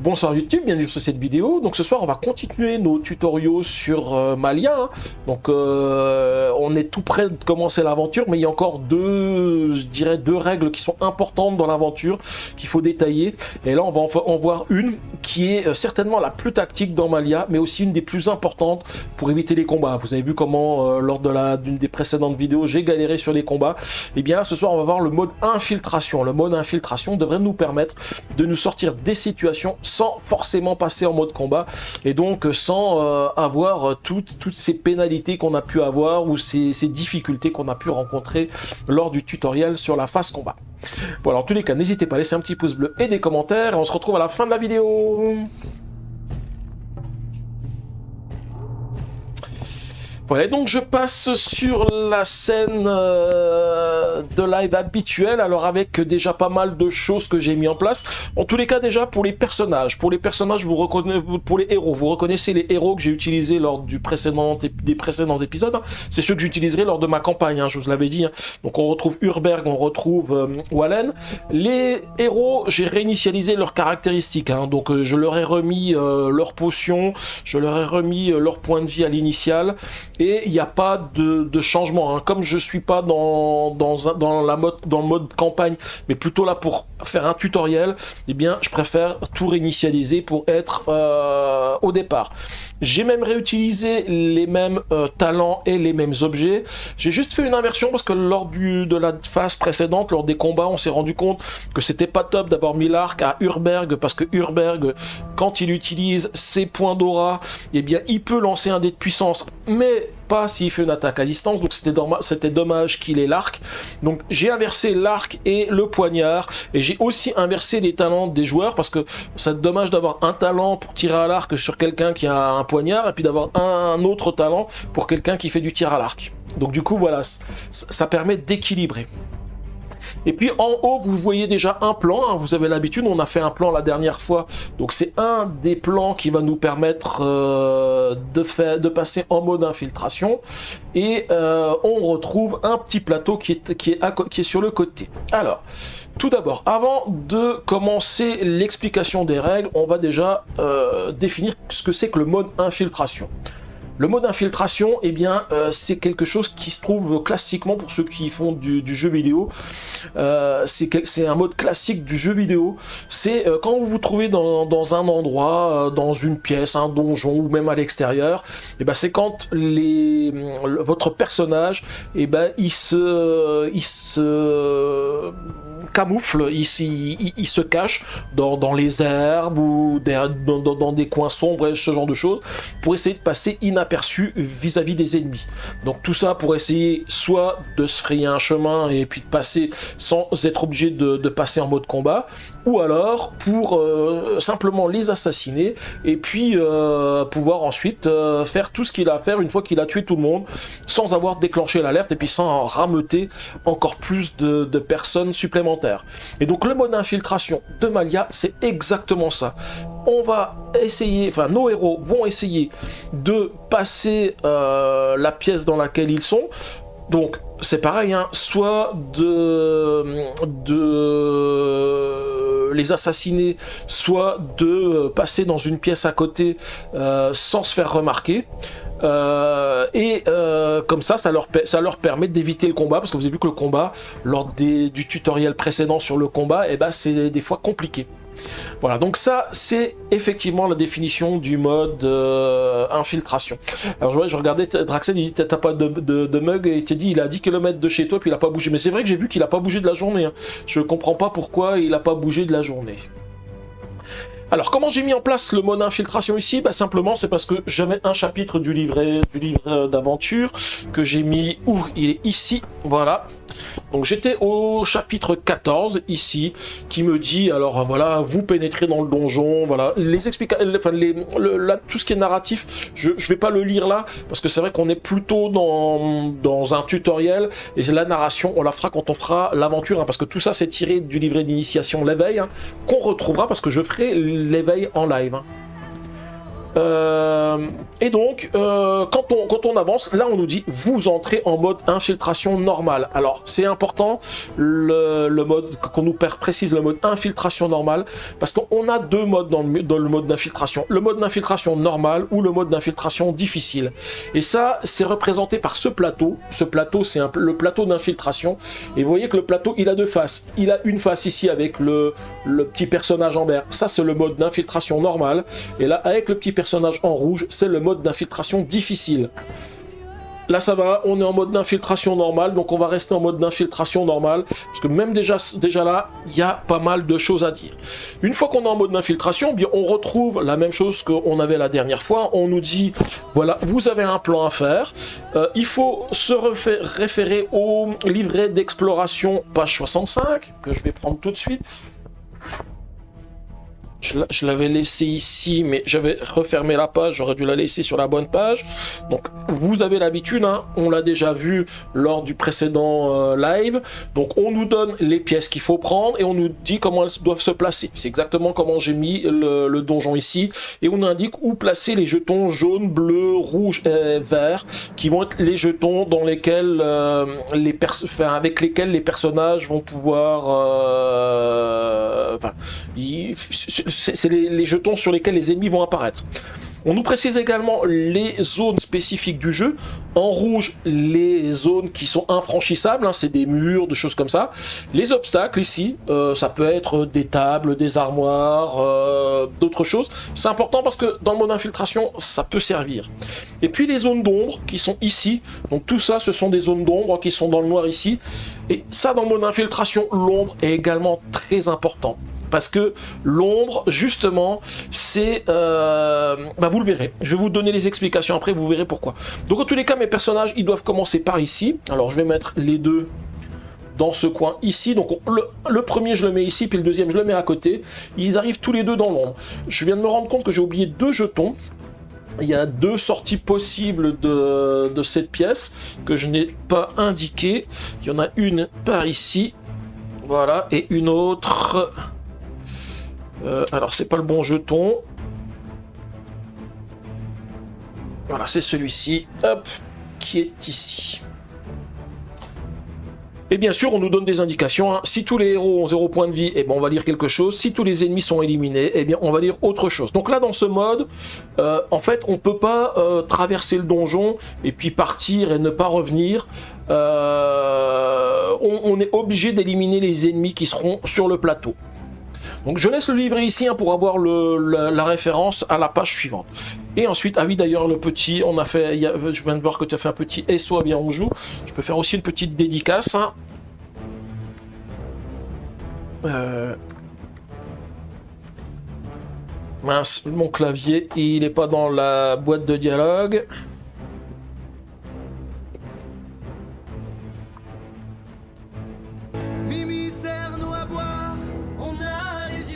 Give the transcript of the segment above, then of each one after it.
Bonsoir YouTube, bienvenue sur cette vidéo. Donc ce soir on va continuer nos tutoriaux sur Malia. Hein. Donc on est tout près de commencer l'aventure, mais il y a encore deux règles qui sont importantes dans l'aventure qu'il faut détailler. Et là on va en voir une qui est certainement la plus tactique dans Malia, mais aussi une des plus importantes pour éviter les combats. Vous avez vu comment lors d'une des précédentes vidéos j'ai galéré sur les combats. Et bien ce soir on va voir le mode infiltration. Le mode infiltration devrait nous permettre de nous sortir des situations sans forcément passer en mode combat et donc sans avoir toutes ces pénalités qu'on a pu avoir ou ces difficultés qu'on a pu rencontrer lors du tutoriel sur la phase combat. Voilà, en tous les cas, n'hésitez pas à laisser un petit pouce bleu et des commentaires et on se retrouve à la fin de la vidéo. Voilà, donc je passe sur la scène de live habituelle, alors avec déjà pas mal de choses que j'ai mis en place. En tous les cas, déjà pour les personnages, vous reconnaissez, pour les héros, vous reconnaissez les héros que j'ai utilisés lors des précédents épisodes. Hein. C'est ceux que j'utiliserai lors de ma campagne, hein, je vous l'avais dit. Hein. Donc on retrouve Urberg, on retrouve Wallen. Les héros, j'ai réinitialisé leurs caractéristiques. Hein. Donc je leur ai remis leurs potions, je leur ai remis leur point de vie à l'initial. Et il n'y a pas de changement. Hein. Comme je ne suis pas dans le mode campagne, mais plutôt là pour faire un tutoriel, eh bien, je préfère tout réinitialiser pour être au départ. J'ai même réutilisé les mêmes talents et les mêmes objets. J'ai juste fait une inversion parce que lors de la phase précédente, lors des combats, on s'est rendu compte que c'était pas top d'avoir mis l'arc à Urberg parce que Urberg, quand il utilise ses points d'aura, eh bien, il peut lancer un dé de puissance, mais pas s'il fait une attaque à distance, donc c'était dommage qu'il ait l'arc. Donc j'ai inversé l'arc et le poignard, et j'ai aussi inversé les talents des joueurs, parce que c'est dommage d'avoir un talent pour tirer à l'arc sur quelqu'un qui a un poignard, et puis d'avoir un autre talent pour quelqu'un qui fait du tir à l'arc. Donc du coup voilà, ça permet d'équilibrer. Et puis en haut, vous voyez déjà un plan, hein, vous avez l'habitude, on a fait un plan la dernière fois, donc c'est un des plans qui va nous permettre de passer en mode infiltration, et on retrouve un petit plateau qui est sur le côté. Alors, tout d'abord, avant de commencer l'explication des règles, on va déjà définir ce que c'est que le mode infiltration. Le mode infiltration, eh bien, c'est quelque chose qui se trouve classiquement pour ceux qui font du jeu vidéo. C'est un mode classique du jeu vidéo. C'est quand vous vous trouvez dans un endroit, dans une pièce, un donjon ou même à l'extérieur, eh ben, c'est quand votre personnage, eh ben, il se camoufle, il se cache dans les herbes ou dans des coins sombres, ce genre de choses, pour essayer de passer inaperçu vis-à-vis des ennemis. Donc tout ça pour essayer soit de se frayer un chemin et puis de passer sans être obligé de passer en mode combat, ou alors pour simplement les assassiner et puis pouvoir ensuite faire tout ce qu'il a à faire une fois qu'il a tué tout le monde, sans avoir déclenché l'alerte et puis sans rameuter encore plus de personnes supplémentaires. Et donc le mode infiltration de Malia, c'est exactement ça. On va essayer, enfin nos héros vont essayer de passer la pièce dans laquelle ils sont. Donc c'est pareil, hein, soit de les assassiner, soit de passer dans une pièce à côté sans se faire remarquer. Comme ça leur permet d'éviter le combat, parce que vous avez vu que le combat, lors du tutoriel précédent sur le combat, eh ben, c'est des fois compliqué. Voilà, donc ça c'est effectivement la définition du mode infiltration. Alors je regardais Draxen, il dit t'as pas de mug, et il t'a dit il est à 10 km de chez toi puis il a pas bougé. Mais c'est vrai que j'ai vu qu'il a pas bougé de la journée, hein. Je comprends pas pourquoi il a pas bougé de la journée. Alors, comment j'ai mis en place le mode infiltration ici? Bah, simplement, c'est parce que j'avais un chapitre du livret d'aventure que j'ai mis où il est ici, voilà. Donc j'étais au chapitre 14 ici, qui me dit, alors voilà, vous pénétrez dans le donjon, voilà, les explications, enfin tout ce qui est narratif, je vais pas le lire là, parce que c'est vrai qu'on est plutôt dans un tutoriel, et la narration, on la fera quand on fera l'aventure, hein, parce que tout ça c'est tiré du livret d'initiation l'éveil, hein, qu'on retrouvera, parce que je ferai l'éveil en live. Hein. Et donc, quand on avance, là on nous dit vous entrez en mode infiltration normale. Alors c'est important le mode qu'on nous précise, le mode infiltration normale, parce qu'on a deux modes dans le mode d'infiltration. Le mode d'infiltration normal ou le mode d'infiltration difficile. Et ça c'est représenté par ce plateau. Ce plateau c'est le plateau d'infiltration. Et vous voyez que le plateau il a deux faces. Il a une face ici avec le petit personnage en vert. Ça c'est le mode d'infiltration normal. Et là avec le petit personnage en rouge, c'est le mode d'infiltration difficile. Là ça va, on est en mode d'infiltration normale, donc on va rester en mode d'infiltration normale, parce que même déjà là, il y a pas mal de choses à dire. Une fois qu'on est en mode d'infiltration, bien on retrouve la même chose qu'on avait la dernière fois. On nous dit, voilà, vous avez un plan à faire, il faut se référer au livret d'exploration, page 65, que je vais prendre tout de suite. Je l'avais laissé ici, mais j'avais refermé la page, j'aurais dû la laisser sur la bonne page. Donc, vous avez l'habitude, hein, on l'a déjà vu lors du précédent live. Donc, on nous donne les pièces qu'il faut prendre et on nous dit comment elles doivent se placer. C'est exactement comment j'ai mis le donjon ici. Et on indique où placer les jetons jaunes, bleus, rouges et verts, qui vont être les jetons dans lesquels, avec lesquels les personnages vont pouvoir... c'est les jetons sur lesquels les ennemis vont apparaître. On nous précise également les zones spécifiques du jeu. En rouge, les zones qui sont infranchissables, hein, c'est des murs, des choses comme ça. Les obstacles ici, ça peut être des tables, des armoires, d'autres choses. C'est important parce que dans le mode infiltration, ça peut servir. Et puis les zones d'ombre qui sont ici. Donc tout ça, ce sont des zones d'ombre qui sont dans le noir ici. Et ça, dans le mode infiltration, l'ombre est également très important. Parce que l'ombre, justement, c'est... vous le verrez. Je vais vous donner les explications après, vous verrez pourquoi. Donc, en tous les cas, mes personnages, ils doivent commencer par ici. Alors, je vais mettre les deux dans ce coin ici. Donc, le premier, je le mets ici, puis le deuxième, je le mets à côté. Ils arrivent tous les deux dans l'ombre. Je viens de me rendre compte que j'ai oublié deux jetons. Il y a deux sorties possibles de cette pièce que je n'ai pas indiquées. Il y en a une par ici. Voilà. Et une autre... alors c'est pas le bon jeton. Voilà, c'est celui-ci, hop, qui est ici. Et bien sûr, on nous donne des indications. Hein. Si tous les héros ont 0 point de vie, eh ben, on va lire quelque chose. Si tous les ennemis sont éliminés, eh bien, on va lire autre chose. Donc là, dans ce mode, en fait, on peut pas traverser le donjon et puis partir et ne pas revenir. On est obligé d'éliminer les ennemis qui seront sur le plateau. Donc je laisse le livret ici hein, pour avoir la référence à la page suivante. Et ensuite, ah oui d'ailleurs le petit, on a fait, je viens de voir que tu as fait un petit SO à bien on joue. Je peux faire aussi une petite dédicace. Hein. Mince, mon clavier, il n'est pas dans la boîte de dialogue.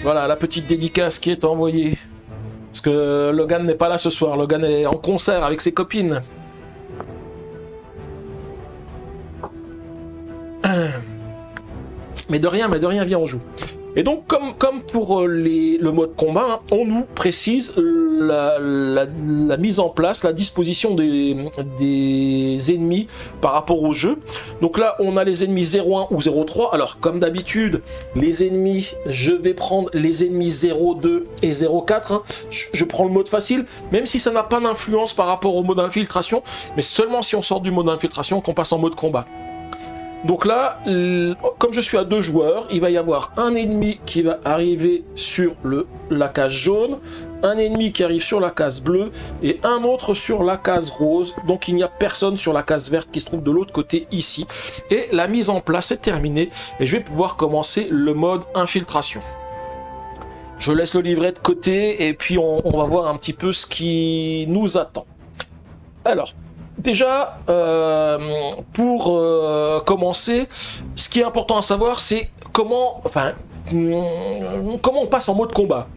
Voilà, la petite dédicace qui est envoyée. Parce que Logan n'est pas là ce soir. Logan est en concert avec ses copines. Mais de rien, viens, on joue. Et donc, comme pour le mode combat, hein, on nous précise la mise en place, la disposition des ennemis par rapport au jeu. Donc là, on a les ennemis 0-1 ou 0-3. Alors, comme d'habitude, les ennemis, je vais prendre les ennemis 0-2 et 0-4. Hein. Je prends le mode facile, même si ça n'a pas d'influence par rapport au mode infiltration, mais seulement si on sort du mode infiltration qu'on passe en mode combat. Donc là, comme je suis à 2 joueurs, il va y avoir un ennemi qui va arriver sur la case jaune, un ennemi qui arrive sur la case bleue et un autre sur la case rose. Donc il n'y a personne sur la case verte qui se trouve de l'autre côté ici. Et la mise en place est terminée et je vais pouvoir commencer le mode infiltration. Je laisse le livret de côté et puis on va voir un petit peu ce qui nous attend. Alors, déjà, pour commencer, ce qui est important à savoir, c'est comment on passe en mode combat.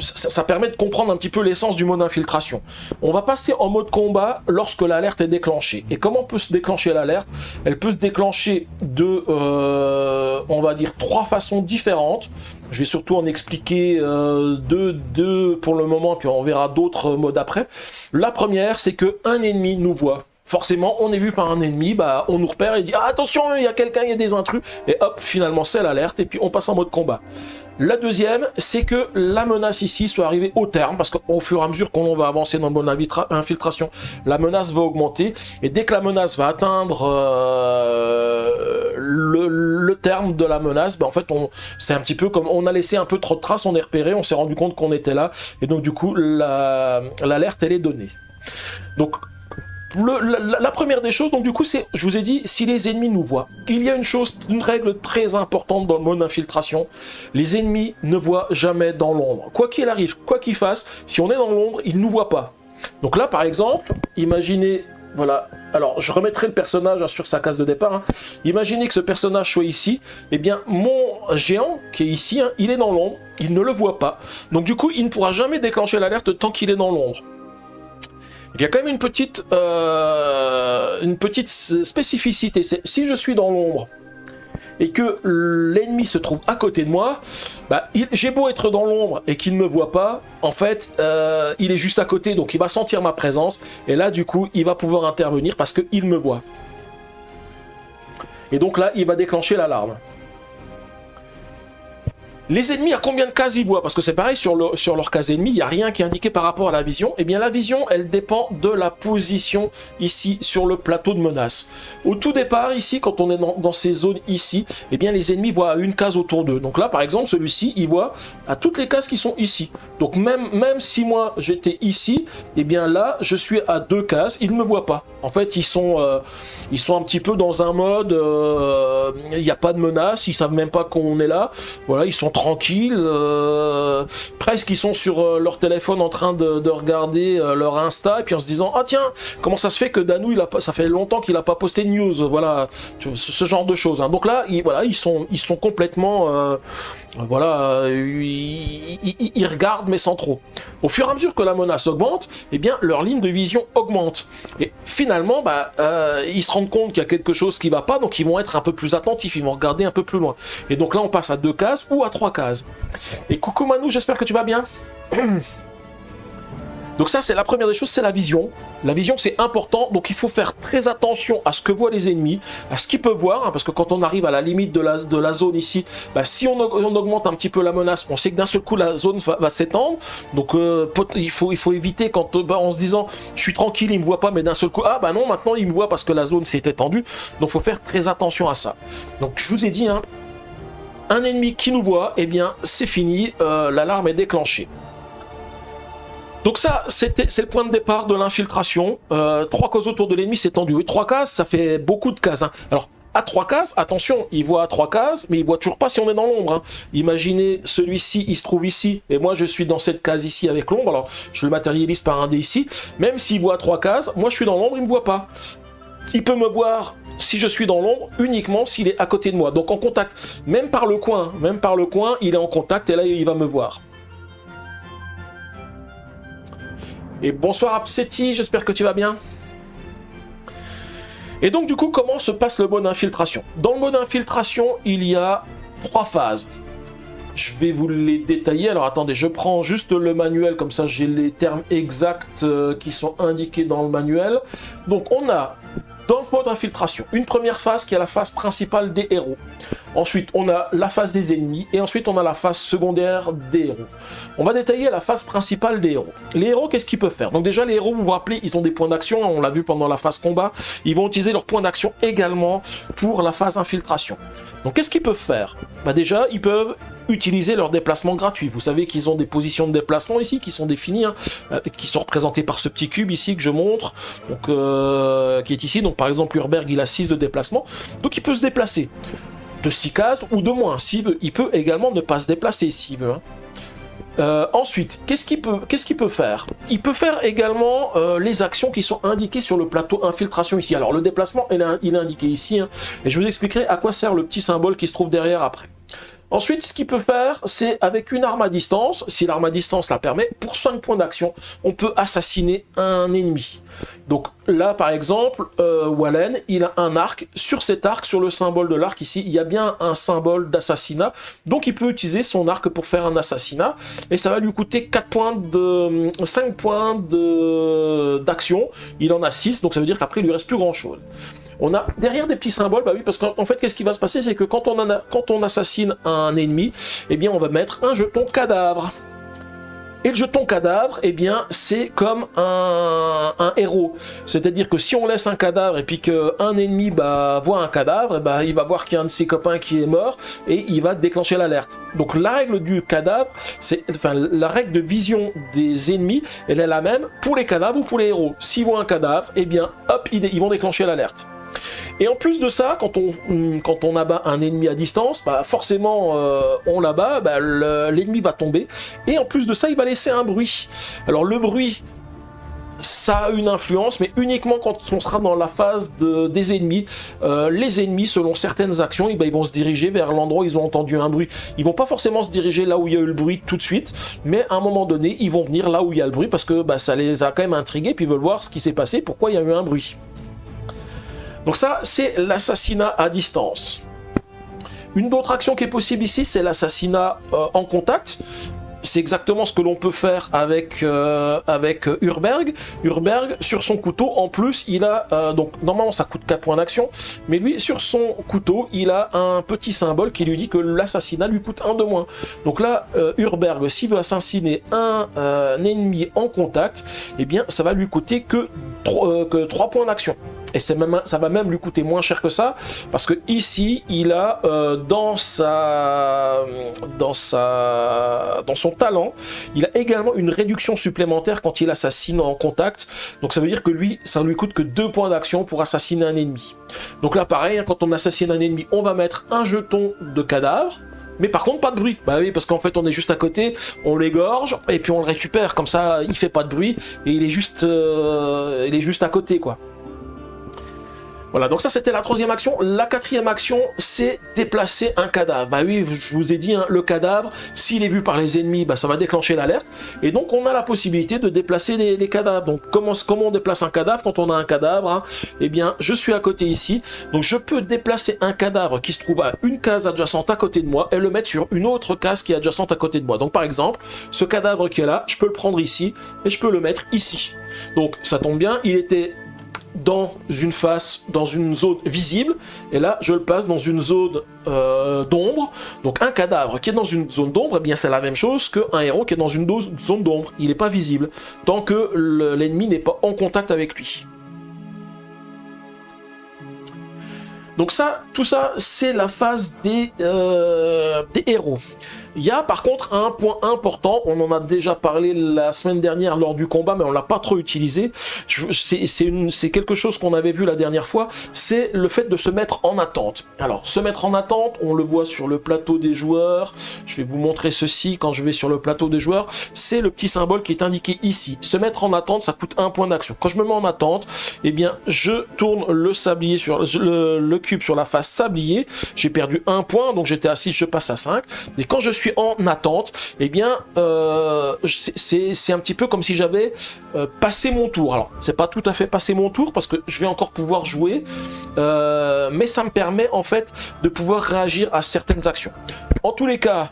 Ça permet de comprendre un petit peu l'essence du mode infiltration. On va passer en mode combat lorsque l'alerte est déclenchée. Et comment peut se déclencher l'alerte? Elle peut se déclencher de, on va dire, 3 façons différentes. Je vais surtout en expliquer deux pour le moment, puis on verra d'autres modes après. La première, c'est que un ennemi nous voit. Forcément, on est vu par un ennemi, bah, on nous repère et dit ah, attention, il y a quelqu'un, il y a des intrus, et hop, finalement c'est l'alerte, et puis on passe en mode combat. La deuxième, c'est que la menace ici soit arrivée au terme, parce qu'au fur et à mesure qu'on va avancer dans le mode infiltration, la menace va augmenter, et dès que la menace va atteindre le terme de la menace, bah, en fait, c'est un petit peu comme on a laissé un peu trop de traces, on est repéré, on s'est rendu compte qu'on était là, et donc du coup, l'alerte, elle est donnée. Donc, la première des choses, donc du coup, c'est, je vous ai dit, si les ennemis nous voient, il y a une règle très importante dans le mode infiltration, les ennemis ne voient jamais dans l'ombre. Quoi qu'il arrive, quoi qu'il fasse, si on est dans l'ombre, ils ne nous voient pas. Donc là, par exemple, imaginez, voilà, alors je remettrai le personnage sur sa case de départ, hein. Imaginez que ce personnage soit ici, et eh bien mon géant, qui est ici, hein, il est dans l'ombre, il ne le voit pas, donc du coup, il ne pourra jamais déclencher l'alerte tant qu'il est dans l'ombre. Il y a quand même une petite spécificité, c'est si je suis dans l'ombre et que l'ennemi se trouve à côté de moi, bah, j'ai beau être dans l'ombre et qu'il ne me voit pas, en fait, il est juste à côté, donc il va sentir ma présence, et là, du coup, il va pouvoir intervenir parce qu'il me voit. Et donc là, il va déclencher l'alarme. Les ennemis, à combien de cases ils voient? Parce que c'est pareil, sur leur case ennemie, il n'y a rien qui est indiqué par rapport à la vision. Eh bien, la vision, elle dépend de la position ici, sur le plateau de menace. Au tout départ, ici, quand on est dans ces zones ici, eh bien, les ennemis voient à une case autour d'eux. Donc là, par exemple, celui-ci, il voit à toutes les cases qui sont ici. Donc même si moi, j'étais ici, eh bien là, je suis à 2 cases, ils ne me voient pas. En fait, ils sont un petit peu dans un mode, il n'y a pas de menace, ils savent même pas qu'on est là. Voilà, ils sont tranquilles, presque ils sont sur leur téléphone en train de regarder leur Insta, et puis en se disant ah tiens, comment ça se fait que Danou, ça fait longtemps qu'il a pas posté de news, voilà, ce genre de choses, hein. Donc là, ils sont complètement voilà, ils regardent mais sans trop. Au fur et à mesure que la menace augmente, eh bien leur ligne de vision augmente. Et finalement, bah, ils se rendent compte qu'il y a quelque chose qui va pas, donc ils vont être un peu plus attentifs, ils vont regarder un peu plus loin. Et donc là, on passe à 2 cases ou à 3 cases. Et coucou Manou, j'espère que tu vas bien. Donc ça, c'est la première des choses, c'est la vision. La vision, c'est important, donc il faut faire très attention à ce que voient les ennemis, à ce qu'ils peuvent voir, hein, parce que quand on arrive à la limite de la zone ici, bah, si on augmente un petit peu la menace, on sait que d'un seul coup, la zone va s'étendre, donc il faut éviter, quand en se disant, je suis tranquille, il me voit pas, mais d'un seul coup, ah bah non, maintenant il me voit parce que la zone s'est étendue, donc il faut faire très attention à ça. Donc je vous ai dit, hein, un ennemi qui nous voit, eh bien c'est fini, l'alarme est déclenchée. Donc ça, c'est le point de départ de l'infiltration. 3 cases autour de l'ennemi, c'est tendu. Et 3 cases, ça fait beaucoup de cases, hein. Alors, à 3 cases, attention, il voit à 3 cases, mais il voit toujours pas si on est dans l'ombre, hein. Imaginez, celui-ci, il se trouve ici, et moi je suis dans cette case ici avec l'ombre. Alors, je le matérialise par un dé ici. Même s'il voit à 3 cases, moi je suis dans l'ombre, il me voit pas. Il peut me voir si je suis dans l'ombre uniquement s'il est à côté de moi. Donc en contact, même par le coin, il est en contact, et là il va me voir. Et bonsoir Abseti, j'espère que tu vas bien. Et donc du coup, comment se passe le mode infiltration? Dans le mode infiltration, il y a 3 phases. Je vais vous les détailler. Alors attendez, je prends juste le manuel, comme ça j'ai les termes exacts qui sont indiqués dans le manuel. Donc on a, dans le mode infiltration, une première phase qui est la phase principale des héros. Ensuite, on a la phase des ennemis, et ensuite on a la phase secondaire des héros. On va détailler la phase principale des héros. Les héros, qu'est-ce qu'ils peuvent faire? Donc déjà, les héros, vous vous rappelez, ils ont des points d'action, on l'a vu pendant la phase combat, ils vont utiliser leurs points d'action également pour la phase infiltration. Donc qu'est-ce qu'ils peuvent faire? Bah déjà, ils peuvent utiliser leur déplacement gratuit. Vous savez qu'ils ont des positions de déplacement ici qui sont définies, hein, qui sont représentées par ce petit cube ici que je montre, donc, qui est ici. Donc par exemple, Urberg, il a 6 de déplacement, donc il peut se déplacer de 6 cases ou de moins s'il veut. Il peut également ne pas se déplacer s'il veut, hein. Ensuite, qu'est-ce qu'il peut faire? Il peut faire également les actions qui sont indiquées sur le plateau infiltration ici. Alors le déplacement, il est indiqué ici, hein, et je vous expliquerai à quoi sert le petit symbole qui se trouve derrière après. Ensuite, ce qu'il peut faire, c'est avec une arme à distance, si l'arme à distance la permet, pour 5 points d'action, on peut assassiner un ennemi. Donc là, par exemple, Wallen, il a un arc. Sur cet arc, sur le symbole de l'arc ici, il y a bien un symbole d'assassinat. Donc il peut utiliser son arc pour faire un assassinat. Et ça va lui coûter 5 points d'action. Il en a 6, donc ça veut dire qu'après, il lui reste plus grand-chose. On a derrière des petits symboles, bah oui, parce qu'en fait, qu'est-ce qui va se passer, c'est que quand on assassine un ennemi, eh bien, on va mettre un jeton cadavre. Et le jeton cadavre, eh bien, c'est comme un héros. C'est-à-dire que si on laisse un cadavre et puis qu'un ennemi voit un cadavre, il va voir qu'il y a un de ses copains qui est mort et il va déclencher l'alerte. Donc la règle du cadavre, la règle de vision des ennemis, elle est la même pour les cadavres ou pour les héros. S'ils voient un cadavre, eh bien, hop, ils vont déclencher l'alerte. Et en plus de ça, quand on abat un ennemi à distance, forcément on l'abat, l'ennemi va tomber, et en plus de ça, il va laisser un bruit. Alors le bruit, ça a une influence, mais uniquement quand on sera dans la phase des ennemis. Les ennemis, selon certaines actions, ils vont se diriger vers l'endroit où ils ont entendu un bruit. Ils vont pas forcément se diriger là où il y a eu le bruit tout de suite, mais à un moment donné, ils vont venir là où il y a le bruit, parce que ça les a quand même intrigués, puis ils veulent voir ce qui s'est passé, pourquoi il y a eu un bruit. Donc ça, c'est l'assassinat à distance. Une autre action qui est possible ici, c'est l'assassinat en contact. C'est exactement ce que l'on peut faire avec Urberg. Urberg, sur son couteau, en plus, il a... donc, normalement, ça coûte 4 points d'action, mais lui, sur son couteau, il a un petit symbole qui lui dit que l'assassinat lui coûte 1 de moins. Donc là, Urberg, s'il veut assassiner un ennemi en contact, eh bien, ça va lui coûter que 3 points d'action. Et ça va même lui coûter moins cher que ça, parce que ici, il a dans son talent, il a également une réduction supplémentaire quand il assassine en contact. Donc ça veut dire que lui, ça lui coûte que 2 points d'action pour assassiner un ennemi. Donc là, pareil, quand on assassine un ennemi, on va mettre un jeton de cadavre. Mais par contre, pas de bruit. Bah oui, parce qu'en fait, on est juste à côté, on l'égorge, et puis on le récupère. Comme ça, il fait pas de bruit, et il est juste à côté, quoi. Voilà, donc ça c'était la 3e action. La 4e action, c'est déplacer un cadavre. Bah oui, je vous ai dit, hein, le cadavre, s'il est vu par les ennemis, ça va déclencher l'alerte. Et donc on a la possibilité de déplacer les cadavres. Donc comment on déplace un cadavre quand on a un cadavre, hein? Eh bien, je suis à côté ici. Donc je peux déplacer un cadavre qui se trouve à une case adjacente à côté de moi et le mettre sur une autre case qui est adjacente à côté de moi. Donc par exemple, ce cadavre qui est là, je peux le prendre ici et je peux le mettre ici. Donc ça tombe bien, il était dans une zone visible, et là je le place dans une zone d'ombre. Donc un cadavre qui est dans une zone d'ombre, eh bien c'est la même chose qu'un héros qui est dans une zone d'ombre. Il n'est pas visible tant que l'ennemi n'est pas en contact avec lui. Donc ça, tout ça, c'est la phase des héros. Il y a par contre un point important, on en a déjà parlé la semaine dernière lors du combat, mais on ne l'a pas trop utilisé. C'est quelque chose qu'on avait vu la dernière fois, c'est le fait de se mettre en attente. Alors, se mettre en attente, on le voit sur le plateau des joueurs. Je vais vous montrer ceci quand je vais sur le plateau des joueurs. C'est le petit symbole qui est indiqué ici. Se mettre en attente, ça coûte 1 point d'action. Quand je me mets en attente, eh bien, je tourne le sablier sur le cube sur la face sablier. J'ai perdu 1 point, donc j'étais à 6, je passe à 5. Et quand je suis en attente, eh bien, c'est un petit peu comme si j'avais passé mon tour. Alors, c'est pas tout à fait passé mon tour, parce que je vais encore pouvoir jouer, mais ça me permet, en fait, de pouvoir réagir à certaines actions. En tous les cas,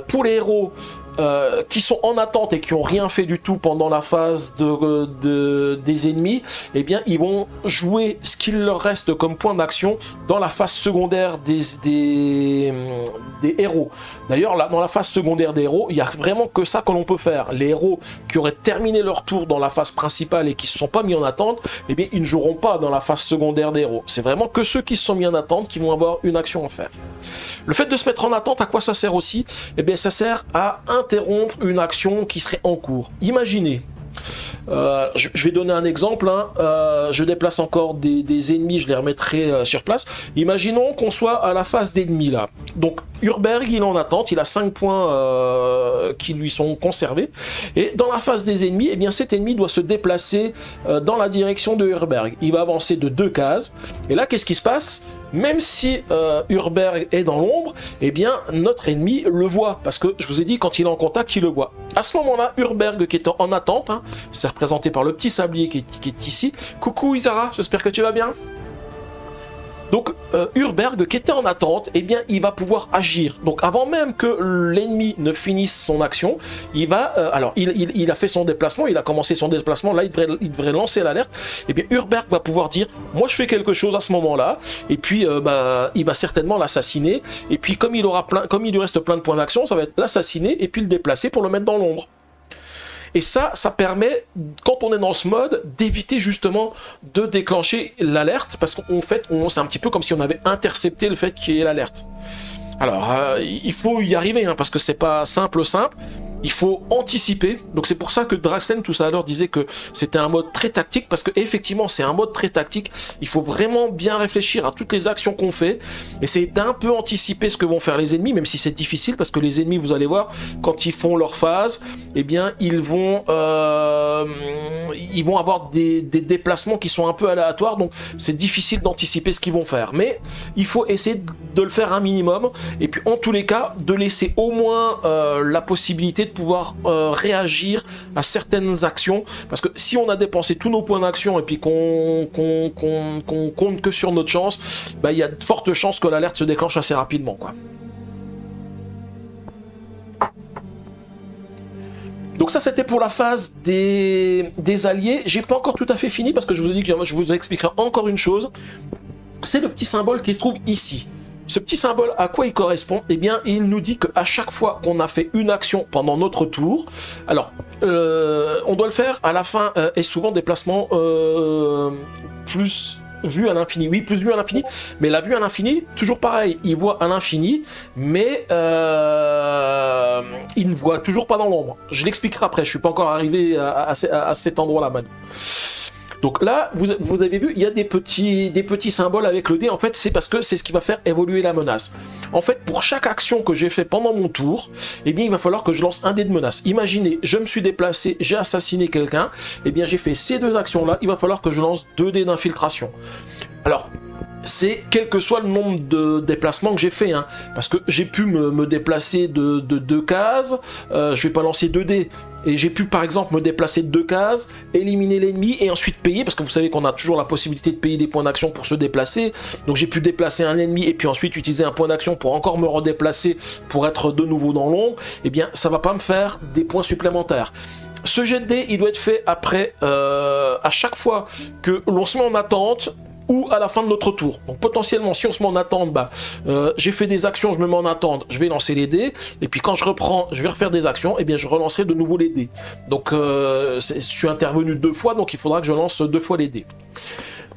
pour les héros qui sont en attente et qui n'ont rien fait du tout pendant la phase des ennemis, eh bien ils vont jouer ce qu'il leur reste comme point d'action dans la phase secondaire des héros. D'ailleurs, là, dans la phase secondaire des héros, il n'y a vraiment que ça que l'on peut faire. Les héros qui auraient terminé leur tour dans la phase principale et qui ne se sont pas mis en attente, eh bien ils ne joueront pas dans la phase secondaire des héros. C'est vraiment que ceux qui se sont mis en attente qui vont avoir une action à faire. Le fait de se mettre en attente, à quoi ça sert aussi? Eh bien, ça sert à interrompre une action qui serait en cours. Imaginez, je vais donner un exemple, hein. Je déplace encore des ennemis, je les remettrai sur place. Imaginons qu'on soit à la phase d'ennemis là. Donc Urberg, il est en attente, il a 5 points qui lui sont conservés. Et dans la phase des ennemis, eh bien cet ennemi doit se déplacer dans la direction de Urberg. Il va avancer de 2 cases. Et là, qu'est-ce qui se passe? Même si Urberg est dans l'ombre, eh bien notre ennemi le voit, parce que je vous ai dit, quand il est en contact, il le voit. À ce moment-là, Urberg qui est en attente, hein, c'est représenté par le petit sablier qui est ici. Coucou Isara, j'espère que tu vas bien. Donc Urberg qui était en attente, eh bien il va pouvoir agir. Donc avant même que l'ennemi ne finisse son action, il va, alors il a fait son déplacement, il a commencé son déplacement, là il devrait lancer l'alerte. Eh bien Urberg va pouvoir dire, moi je fais quelque chose à ce moment-là, et puis il va certainement l'assassiner. Et puis comme il lui reste plein de points d'action, ça va être l'assassiner et puis le déplacer pour le mettre dans l'ombre. Et ça permet, quand on est dans ce mode, d'éviter justement de déclencher l'alerte, parce qu'en fait, c'est un petit peu comme si on avait intercepté le fait qu'il y ait l'alerte. Alors, il faut y arriver, hein, parce que c'est pas simple. Il faut anticiper. Donc c'est pour ça que Draxten tout à l'heure disait que c'était un mode très tactique, parce que effectivement c'est un mode très tactique. Il faut vraiment bien réfléchir à toutes les actions qu'on fait, essayer d'un peu anticiper ce que vont faire les ennemis, même si c'est difficile, parce que les ennemis, vous allez voir, quand ils font leur phase, eh bien ils vont avoir des déplacements qui sont un peu aléatoires, donc c'est difficile d'anticiper ce qu'ils vont faire. Mais il faut essayer de le faire un minimum, et puis en tous les cas de laisser au moins la possibilité de pouvoir réagir à certaines actions, parce que si on a dépensé tous nos points d'action et puis qu'on compte que sur notre chance, bah, il y a de fortes chances que l'alerte se déclenche assez rapidement, quoi. Donc ça c'était pour la phase des alliés. J'ai pas encore tout à fait fini, parce que je vous ai dit que je vous expliquerai encore une chose. C'est le petit symbole qui se trouve ici. Ce petit symbole, à quoi il correspond? Eh bien, il nous dit qu'à chaque fois qu'on a fait une action pendant notre tour, alors, on doit le faire à la fin, et souvent déplacement plus vue à l'infini. Oui, plus vue à l'infini, mais la vue à l'infini, toujours pareil, il voit à l'infini, mais il ne voit toujours pas dans l'ombre. Je l'expliquerai après, je suis pas encore arrivé à cet endroit-là maintenant. Donc là, vous avez vu, il y a des petits symboles avec le dé. En fait, c'est parce que c'est ce qui va faire évoluer la menace. En fait, pour chaque action que j'ai fait pendant mon tour, eh bien, il va falloir que je lance un dé de menace. Imaginez, je me suis déplacé, j'ai assassiné quelqu'un, eh bien, j'ai fait ces deux actions-là, il va falloir que je lance 2 dés d'infiltration. Alors, c'est quel que soit le nombre de déplacements que j'ai fait, hein, parce que j'ai pu me déplacer de 2 cases, je vais pas lancer 2 dés, et j'ai pu par exemple me déplacer de 2 cases, éliminer l'ennemi et ensuite payer, parce que vous savez qu'on a toujours la possibilité de payer des points d'action pour se déplacer. Donc j'ai pu déplacer un ennemi et puis ensuite utiliser un point d'action pour encore me redéplacer pour être de nouveau dans l'ombre. Eh bien ça va pas me faire des points supplémentaires. Ce jet de dés, il doit être fait après, à chaque fois que l'on se met en attente, ou à la fin de notre tour. Donc potentiellement, si on se met en attente, bah, j'ai fait des actions, je me mets en attente, je vais lancer les dés, et puis quand je reprends, je vais refaire des actions, et bien je relancerai de nouveau les dés. Donc je suis intervenu 2 fois, donc il faudra que je lance 2 fois les dés.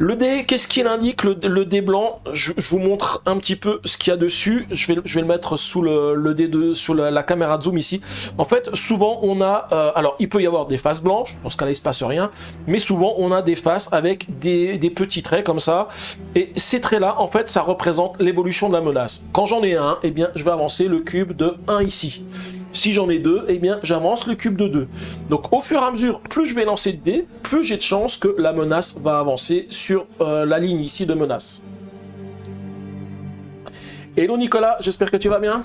Le dé, qu'est-ce qu'il indique, le dé blanc? Je vous montre un petit peu ce qu'il y a dessus. Je vais le mettre sous le dé sous la caméra de zoom ici. En fait, souvent on a, alors il peut y avoir des faces blanches, dans ce cas-là il se passe rien, mais souvent on a des faces avec des petits traits comme ça. Et ces traits-là, en fait, ça représente l'évolution de la menace. Quand j'en ai un, eh bien je vais avancer le cube de 1 ici. Si j'en ai 2, eh bien j'avance le cube de 2. Donc au fur et à mesure, plus je vais lancer de dés, plus j'ai de chances que la menace va avancer sur la ligne ici de menace. Hello Nicolas, j'espère que tu vas bien.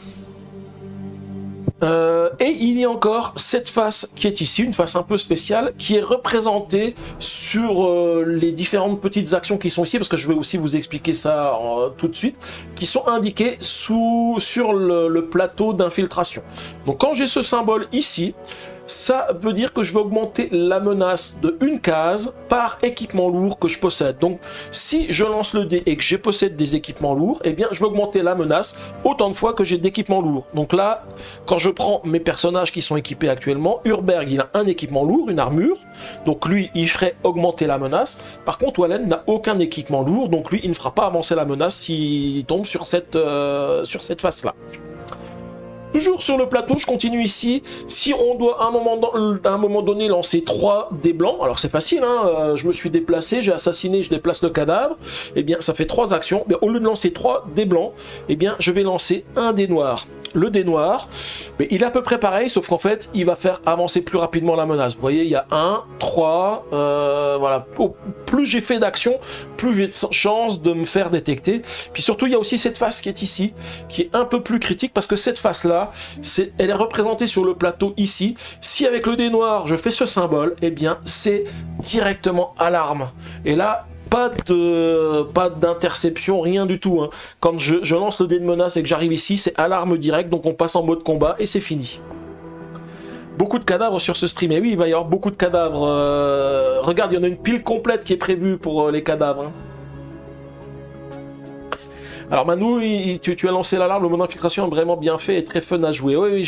Et il y a encore cette face qui est ici, une face un peu spéciale, qui est représentée sur les différentes petites actions qui sont ici, parce que je vais aussi vous expliquer ça tout de suite, qui sont indiquées sur le plateau d'infiltration. Donc quand j'ai ce symbole ici, ça veut dire que je vais augmenter la menace de 1 case par équipement lourd que je possède. Donc si je lance le dé et que je possède des équipements lourds, eh bien je vais augmenter la menace autant de fois que j'ai d'équipements lourds. Donc là, quand je prends mes personnages qui sont équipés actuellement, Urberg il a un équipement lourd, une armure, donc lui il ferait augmenter la menace. Par contre Wallen n'a aucun équipement lourd, donc lui il ne fera pas avancer la menace s'il tombe sur cette face là. Toujours sur le plateau, je continue ici. Si on doit à un moment donné lancer 3 dés blancs, alors c'est facile, hein, je me suis déplacé, j'ai assassiné, je déplace le cadavre, et bien ça fait 3 actions. Mais au lieu de lancer 3 dés blancs, et bien je vais lancer un dé noir. Le dé noir, mais il est à peu près pareil, sauf qu'en fait, il va faire avancer plus rapidement la menace. Vous voyez, il y a 1, 3, voilà. Plus j'ai fait d'action, plus j'ai de chance de me faire détecter. Puis surtout, il y a aussi cette face qui est ici, qui est un peu plus critique, parce que cette face-là, elle est représentée sur le plateau ici. Si avec le dé noir, je fais ce symbole, eh bien, c'est directement alarme. Et là, pas d'interception, rien du tout, hein. Quand je lance le dé de menace et que j'arrive ici, c'est alarme directe, donc on passe en mode combat et c'est fini. Beaucoup de cadavres sur ce stream, et oui, il va y avoir beaucoup de cadavres. Regarde, il y en a une pile complète qui est prévue pour les cadavres, hein. Alors Manu, tu as lancé l'alarme, le mode infiltration est vraiment bien fait et très fun à jouer. Oui,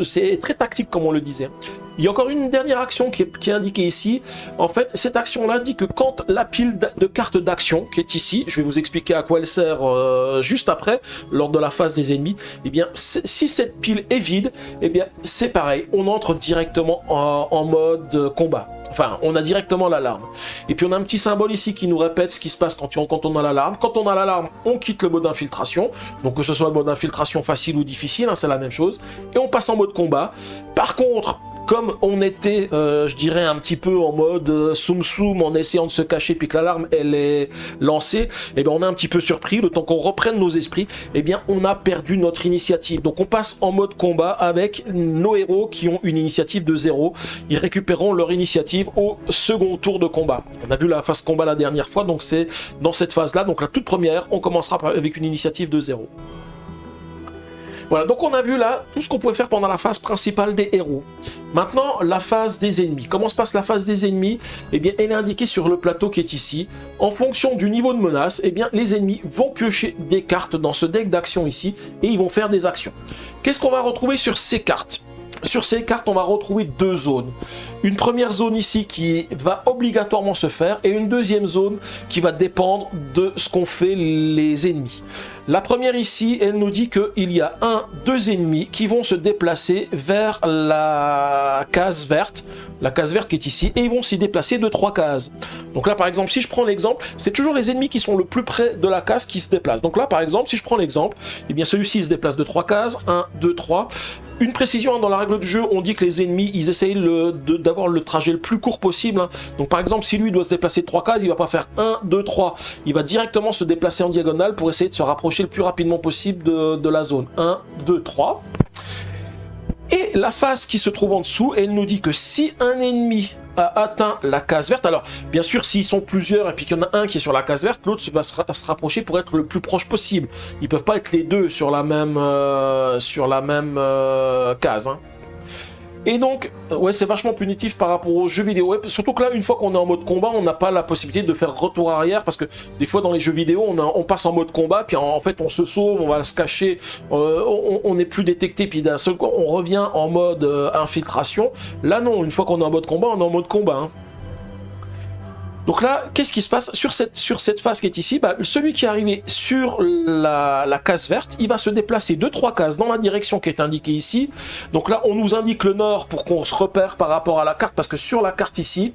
c'est très tactique comme on le disait. Il y a encore une dernière action qui est indiquée ici. En fait, cette action-là dit que quand la pile de cartes d'action qui est ici, je vais vous expliquer à quoi elle sert juste après, lors de la phase des ennemis, eh bien, si cette pile est vide, eh bien, c'est pareil, on entre directement en mode combat. Enfin, on a directement l'alarme. Et puis on a un petit symbole ici qui nous répète ce qui se passe quand on a l'alarme. Quand on a l'alarme, on quitte le mode infiltration. Donc que ce soit le mode infiltration facile ou difficile, hein, c'est la même chose. Et on passe en mode combat. Par contre, comme on était, je dirais, un petit peu en mode soum-soum, en essayant de se cacher, puis que l'alarme, elle est lancée, et bien on est un petit peu surpris, le temps qu'on reprenne nos esprits, et bien on a perdu notre initiative. Donc on passe en mode combat avec nos héros qui ont une initiative de 0. Ils récupéreront leur initiative au second tour de combat. On a vu la phase combat la dernière fois, donc c'est dans cette phase-là, donc la toute première, on commencera avec une initiative de 0. Voilà, donc on a vu là tout ce qu'on pouvait faire pendant la phase principale des héros. Maintenant, la phase des ennemis. Comment se passe la phase des ennemis? Eh bien, elle est indiquée sur le plateau qui est ici. En fonction du niveau de menace, eh bien, les ennemis vont piocher des cartes dans ce deck d'action ici et ils vont faire des actions. Qu'est-ce qu'on va retrouver sur ces cartes? Sur ces cartes, on va retrouver 2 zones. Une première zone ici qui va obligatoirement se faire et une deuxième zone qui va dépendre de ce qu'ont fait les ennemis. La première ici, elle nous dit qu'il y a 2 ennemis qui vont se déplacer vers la case verte qui est ici, et ils vont s'y déplacer de 3 cases. Donc là, par exemple, si je prends l'exemple, c'est toujours les ennemis qui sont le plus près de la case qui se déplacent. Donc là, par exemple, si je prends l'exemple, eh bien celui-ci se déplace de 3 cases, 1, 2, 3. Une précision, hein, dans la règle du jeu, on dit que les ennemis, ils essayent d'avoir le trajet le plus court possible, hein. Donc par exemple, si lui doit se déplacer de 3 cases, il va pas faire 1, 2, 3. Il va directement se déplacer en diagonale pour essayer de se rapprocher le plus rapidement possible de la zone. 1, 2, 3. Et la phase qui se trouve en dessous, elle nous dit que si un ennemi a atteint la case verte, alors bien sûr s'ils sont plusieurs et puis qu'il y en a un qui est sur la case verte, l'autre va se rapprocher pour être le plus proche possible. Ils peuvent pas être les deux sur la même case, hein. Et donc, ouais, c'est vachement punitif par rapport aux jeux vidéo. Ouais, surtout que là, une fois qu'on est en mode combat, on n'a pas la possibilité de faire retour arrière, parce que des fois dans les jeux vidéo, on passe en mode combat, puis en fait on se sauve, on va se cacher, on n'est plus détecté, puis d'un seul coup on revient en mode infiltration. Là non, une fois qu'on est en mode combat, on est en mode combat, hein. Donc là, qu'est-ce qui se passe sur cette phase qui est ici? Celui qui est arrivé sur la case verte, il va se déplacer 2-3 cases dans la direction qui est indiquée ici. Donc là, on nous indique le nord pour qu'on se repère par rapport à la carte, parce que sur la carte ici,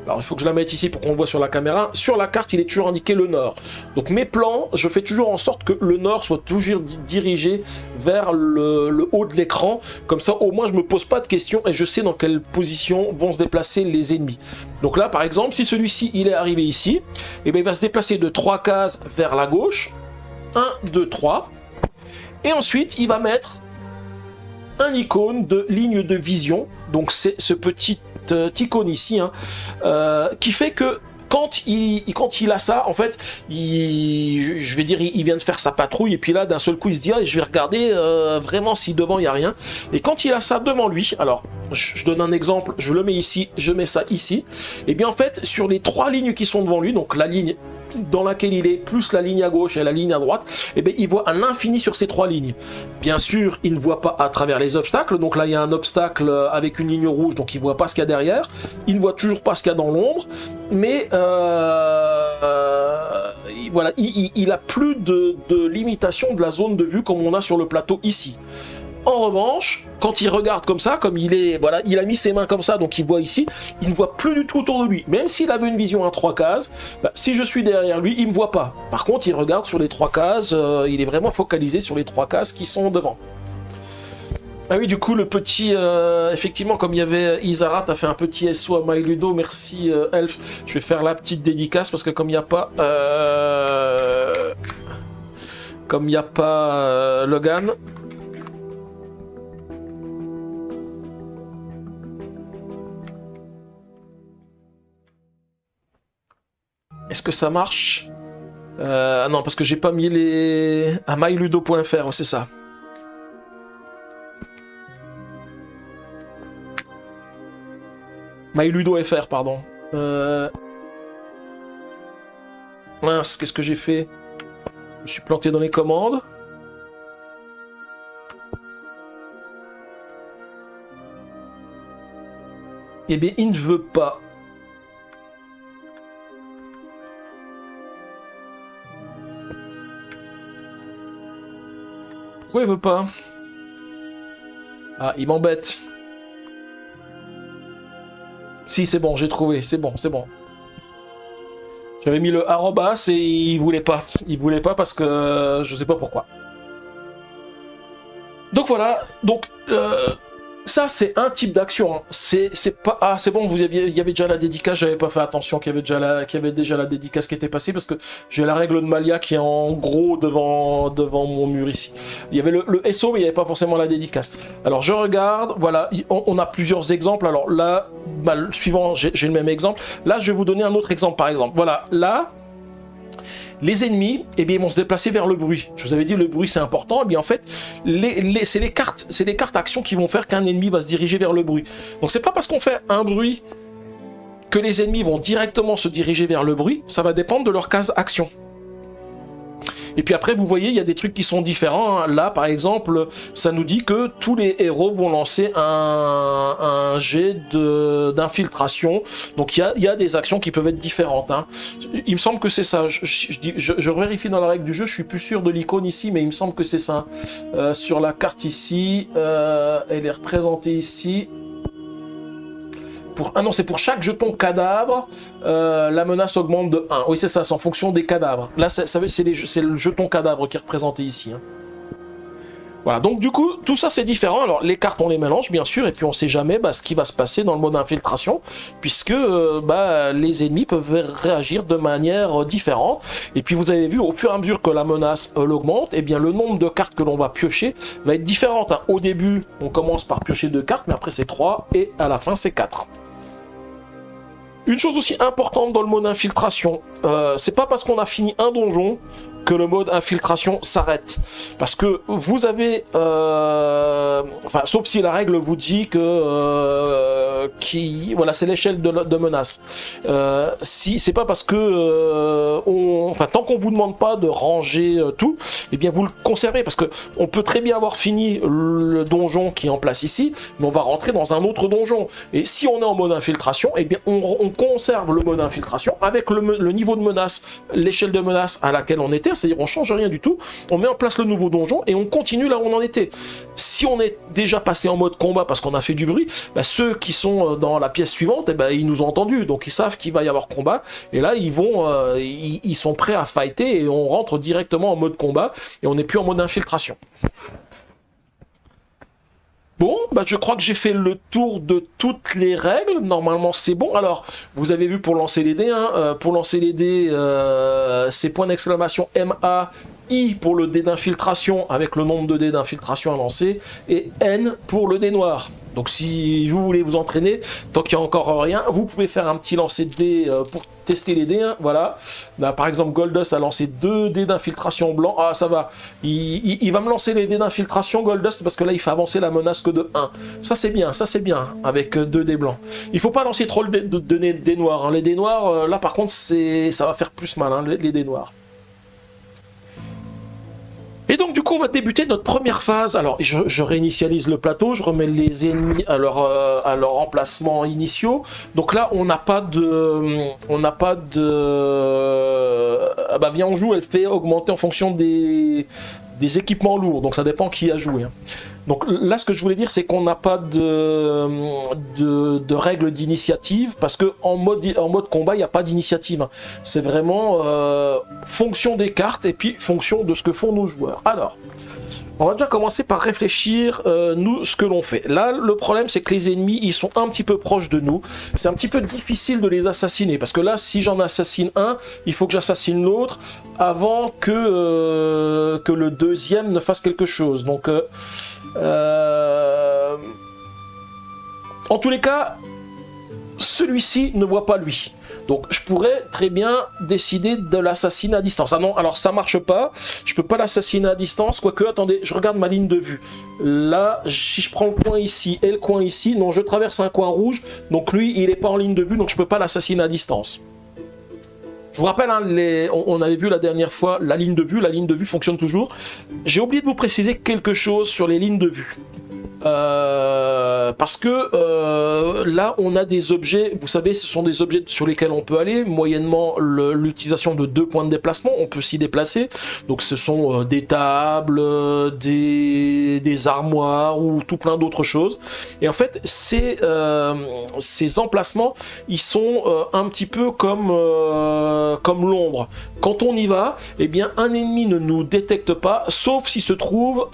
alors il faut que je la mette ici pour qu'on le voit sur la caméra, sur la carte il est toujours indiqué le nord. Donc mes plans, je fais toujours en sorte que le nord soit toujours dirigé vers le haut de l'écran, comme ça au moins je me pose pas de questions et je sais dans quelle position vont se déplacer les ennemis. Donc là par exemple, si celui-ci il est arrivé ici, et bien il va se déplacer de 3 cases vers la gauche, 1, 2, 3, et ensuite il va mettre un icône de ligne de vision, donc c'est ce petit icône ici, hein, qui fait que quand il a ça, en fait, je vais dire, il vient de faire sa patrouille, et puis là, d'un seul coup, il se dit, ah, je vais regarder vraiment si devant, il n'y a rien. Et quand il a ça devant lui, alors, je donne un exemple, je le mets ici, je mets ça ici, et bien en fait, sur les 3 lignes qui sont devant lui, donc la ligne dans laquelle il est, plus la ligne à gauche et la ligne à droite, et bien il voit un infini sur ces 3 lignes. Bien sûr, il ne voit pas à travers les obstacles, donc là il y a un obstacle avec une ligne rouge, donc il ne voit pas ce qu'il y a derrière, il ne voit toujours pas ce qu'il y a dans l'ombre, mais voilà, il a plus de limitation de la zone de vue comme on a sur le plateau ici. En revanche, quand il regarde comme ça, comme il est, voilà, il a mis ses mains comme ça, donc il voit ici, il ne voit plus du tout autour de lui. Même s'il avait une vision à 3 cases, bah, si je suis derrière lui, il me voit pas. Par contre, il regarde sur les 3 cases, il est vraiment focalisé sur les 3 cases qui sont devant. Ah oui, du coup, le petit... effectivement, comme il y avait Isara, t'as fait un petit SO à MyLudo. Merci, Elf. Je vais faire la petite dédicace parce que comme il n'y a pas... comme il n'y a pas Logan... Est-ce que ça marche? Ah non, parce que j'ai pas mis les... à myludo.fr, c'est ça. MyLudo.fr, pardon. Mince, qu'est-ce que j'ai fait? Je me suis planté dans les commandes. Eh bien, il ne veut pas. Pourquoi il veut pas? Ah, il m'embête. Si, c'est bon, j'ai trouvé. C'est bon, c'est bon. J'avais mis le arrobas et il voulait pas. Il voulait pas parce que je sais pas pourquoi. Donc voilà. Donc ça c'est un type d'action. Hein. C'est pas. Ah c'est bon. Il y avait déjà la dédicace. J'avais pas fait attention qu'il y avait déjà la dédicace qui était passée parce que j'ai la règle de Malia qui est en gros devant mon mur ici. Il y avait le SO mais il n'y avait pas forcément la dédicace. Alors je regarde. Voilà. On a plusieurs exemples. Alors là, bah, le suivant, j'ai le même exemple. Là, je vais vous donner un autre exemple par exemple. Voilà. Là. Les ennemis, eh bien, ils vont se déplacer vers le bruit. Je vous avais dit le bruit c'est important. Eh bien, en fait, c'est les cartes actions qui vont faire qu'un ennemi va se diriger vers le bruit. Donc c'est pas parce qu'on fait un bruit que les ennemis vont directement se diriger vers le bruit. Ça va dépendre de leur case action. Et puis après, vous voyez, il y a des trucs qui sont différents. Hein. Là, par exemple, ça nous dit que tous les héros vont lancer un jet d'infiltration. Donc, il y a des actions qui peuvent être différentes. Hein. Il me semble que c'est ça. Je vérifie dans la règle du jeu. Je suis plus sûr de l'icône ici, mais il me semble que c'est ça. Sur la carte ici, elle est représentée ici. Ah non, c'est pour chaque jeton cadavre, la menace augmente de 1. Oui, c'est ça, c'est en fonction des cadavres. Là, c'est le jeton cadavre qui est représenté ici. Hein. Voilà, donc du coup, tout ça c'est différent. Alors, les cartes, on les mélange, bien sûr, et puis on sait jamais ce qui va se passer dans le mode infiltration, puisque les ennemis peuvent réagir de manière différente. Et puis, vous avez vu, au fur et à mesure que la menace augmente, eh bien, le nombre de cartes que l'on va piocher va être différent. Hein. Au début, on commence par piocher 2 cartes, mais après c'est 3, et à la fin, c'est 4. Une chose aussi importante dans le mode infiltration, c'est pas parce qu'on a fini un donjon que le mode infiltration s'arrête. Parce que vous avez... enfin, sauf si la règle vous dit que... voilà, c'est l'échelle de menace. Si c'est pas parce que... enfin, tant qu'on vous demande pas de ranger tout, eh bien vous le conservez. Parce que on peut très bien avoir fini le donjon qui est en place ici, mais on va rentrer dans un autre donjon. Et si on est en mode infiltration, eh bien on conserve le mode infiltration avec le niveau de menace, l'échelle de menace à laquelle on était. C'est-à-dire on change rien du tout, on met en place le nouveau donjon et on continue là où on en était. Si on est déjà passé en mode combat parce qu'on a fait du bruit, ceux qui sont dans la pièce suivante, ils nous ont entendus, donc ils savent qu'il va y avoir combat, et là ils sont prêts à fighter et on rentre directement en mode combat et on n'est plus en mode infiltration. Bon, je crois que j'ai fait le tour de toutes les règles. Normalement, c'est bon. Alors, vous avez vu pour lancer les dés. Hein, pour lancer les dés, c'est point d'exclamation MAI pour le dé d'infiltration avec le nombre de dés d'infiltration à lancer. Et N pour le dé noir. Donc, si vous voulez vous entraîner, tant qu'il n'y a encore rien, vous pouvez faire un petit lancer de dés pour tester les dés. Hein, voilà. Là, par exemple, Goldust a lancé 2 dés d'infiltration blanc. Ah, ça va. Il va me lancer les dés d'infiltration Goldust parce que là, il fait avancer la menace que de 1. Ça, c'est bien. Ça, c'est bien. Avec 2 dés blancs. Il faut pas lancer trop de dés noirs. Hein. Les dés noirs, là, par contre, ça va faire plus mal, hein, les dés noirs. Et donc du coup on va débuter notre première phase. Alors je réinitialise le plateau, je remets les ennemis à leur emplacement initiaux. Donc là on n'a pas de bah Viens on joue, elle fait augmenter en fonction des équipements lourds, donc ça dépend qui a joué. Hein. Donc là, ce que je voulais dire, c'est qu'on n'a pas de règles d'initiative, parce que en mode combat, il n'y a pas d'initiative. Hein. C'est vraiment fonction des cartes, et puis fonction de ce que font nos joueurs. Alors, on va déjà commencer par réfléchir, nous, ce que l'on fait. Là, le problème, c'est que les ennemis, ils sont un petit peu proches de nous. C'est un petit peu difficile de les assassiner, parce que là, si j'en assassine un, il faut que j'assassine l'autre avant que le deuxième ne fasse quelque chose. Donc, en tous les cas, celui-ci ne voit pas lui. Donc je pourrais très bien décider de l'assassiner à distance. Ah non, alors ça marche pas, je peux pas l'assassiner à distance, quoique, attendez, je regarde ma ligne de vue. Là, si je prends le coin ici et le coin ici, non, je traverse un coin rouge, donc lui, il est pas en ligne de vue, donc je peux pas l'assassiner à distance. Je vous rappelle, hein, on avait vu la dernière fois la ligne de vue fonctionne toujours. J'ai oublié de vous préciser quelque chose sur les lignes de vue. Parce que là on a des objets, vous savez, ce sont des objets sur lesquels on peut aller moyennant l'utilisation de 2 points de déplacement, on peut s'y déplacer. Donc ce sont des tables, des armoires ou tout plein d'autres choses. Et en fait ces emplacements, ils sont un petit peu comme l'ombre. Quand on y va, eh bien un ennemi ne nous détecte pas, sauf s'il se trouve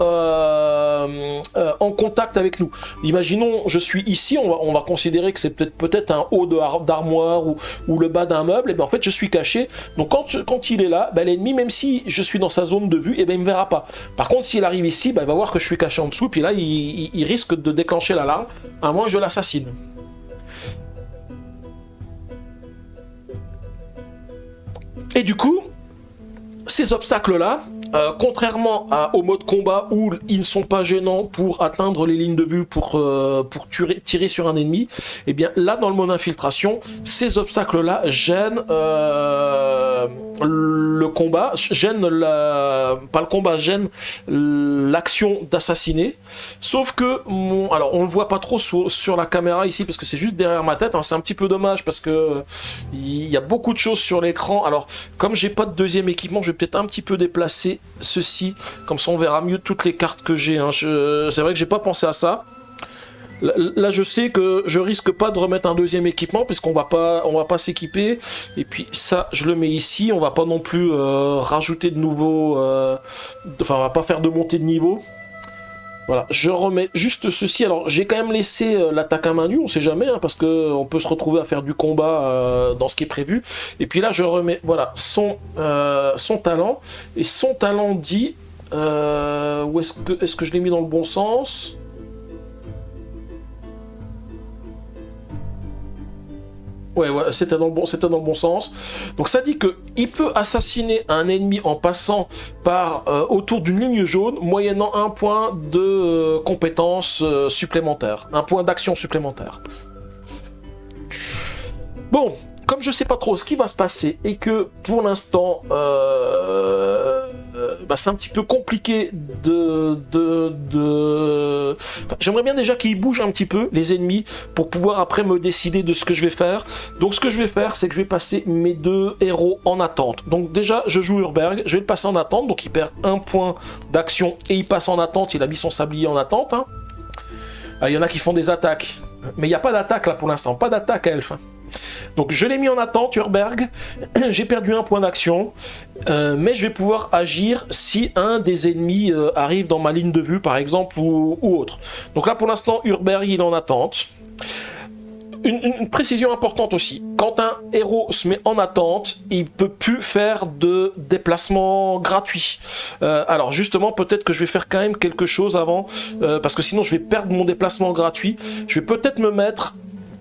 en contact avec nous. Imaginons, je suis ici, on va considérer que c'est peut-être un haut d'armoire ou le bas d'un meuble, et bien en fait je suis caché. Donc quand il est là, ben, l'ennemi, même si je suis dans sa zone de vue, et ben il me verra pas. Par contre, s'il arrive ici, ben, il va voir que je suis caché en dessous, puis là il risque de déclencher l'alarme, à moins que je l'assassine. Et du coup, ces obstacles-là, contrairement au mode combat où ils ne sont pas gênants pour atteindre les lignes de vue, pour tirer sur un ennemi, et bien là dans le mode infiltration, ces obstacles-là gênent le combat, gênent pas le combat, gênent l'action d'assassiner. Sauf que, alors on le voit pas trop sur la caméra ici parce que c'est juste derrière ma tête, hein, c'est un petit peu dommage parce que il y a beaucoup de choses sur l'écran. Alors comme j'ai pas de deuxième équipement, je vais peut-être un petit peu déplacer ceci, comme ça on verra mieux toutes les cartes que j'ai. Hein. C'est vrai que j'ai pas pensé à ça. Là, je sais que je risque pas de remettre un deuxième équipement puisqu'on va pas s'équiper. Et puis ça, je le mets ici. On va pas non plus rajouter de nouveaux. Enfin, on va pas faire de montée de niveau. Voilà, je remets juste ceci. Alors, j'ai quand même laissé l'attaque à main nue. On sait jamais, hein, parce que on peut se retrouver à faire du combat dans ce qui est prévu. Et puis là, je remets, voilà, son talent. Et son talent dit, où est-ce que je l'ai mis dans le bon sens? Ouais, c'était dans le bon sens. Donc ça dit qu'il peut assassiner un ennemi en passant par autour d'une ligne jaune, moyennant un point de compétence supplémentaire, un point d'action supplémentaire. Bon, comme je sais pas trop ce qui va se passer et que pour l'instant c'est un petit peu compliqué Enfin, j'aimerais bien déjà qu'ils bougent un petit peu, les ennemis, pour pouvoir après me décider de ce que je vais faire. Donc ce que je vais faire, c'est que je vais passer mes 2 héros en attente. Donc déjà, je joue Urberg, je vais le passer en attente, donc il perd 1 point d'action et il passe en attente, il a mis son sablier en attente. Hein. Ah, il y en a qui font des attaques, mais il n'y a pas d'attaque là pour l'instant, pas d'attaque à Elf. Hein. Donc je l'ai mis en attente, Urberg, j'ai perdu 1 point d'action, mais je vais pouvoir agir si un des ennemis arrive dans ma ligne de vue par exemple ou autre. Donc là pour l'instant Urberg il est en attente. Une précision importante aussi, quand un héros se met en attente, il ne peut plus faire de déplacement gratuit. Alors justement, peut-être que je vais faire quand même quelque chose avant, parce que sinon je vais perdre mon déplacement gratuit. Je vais peut-être me mettre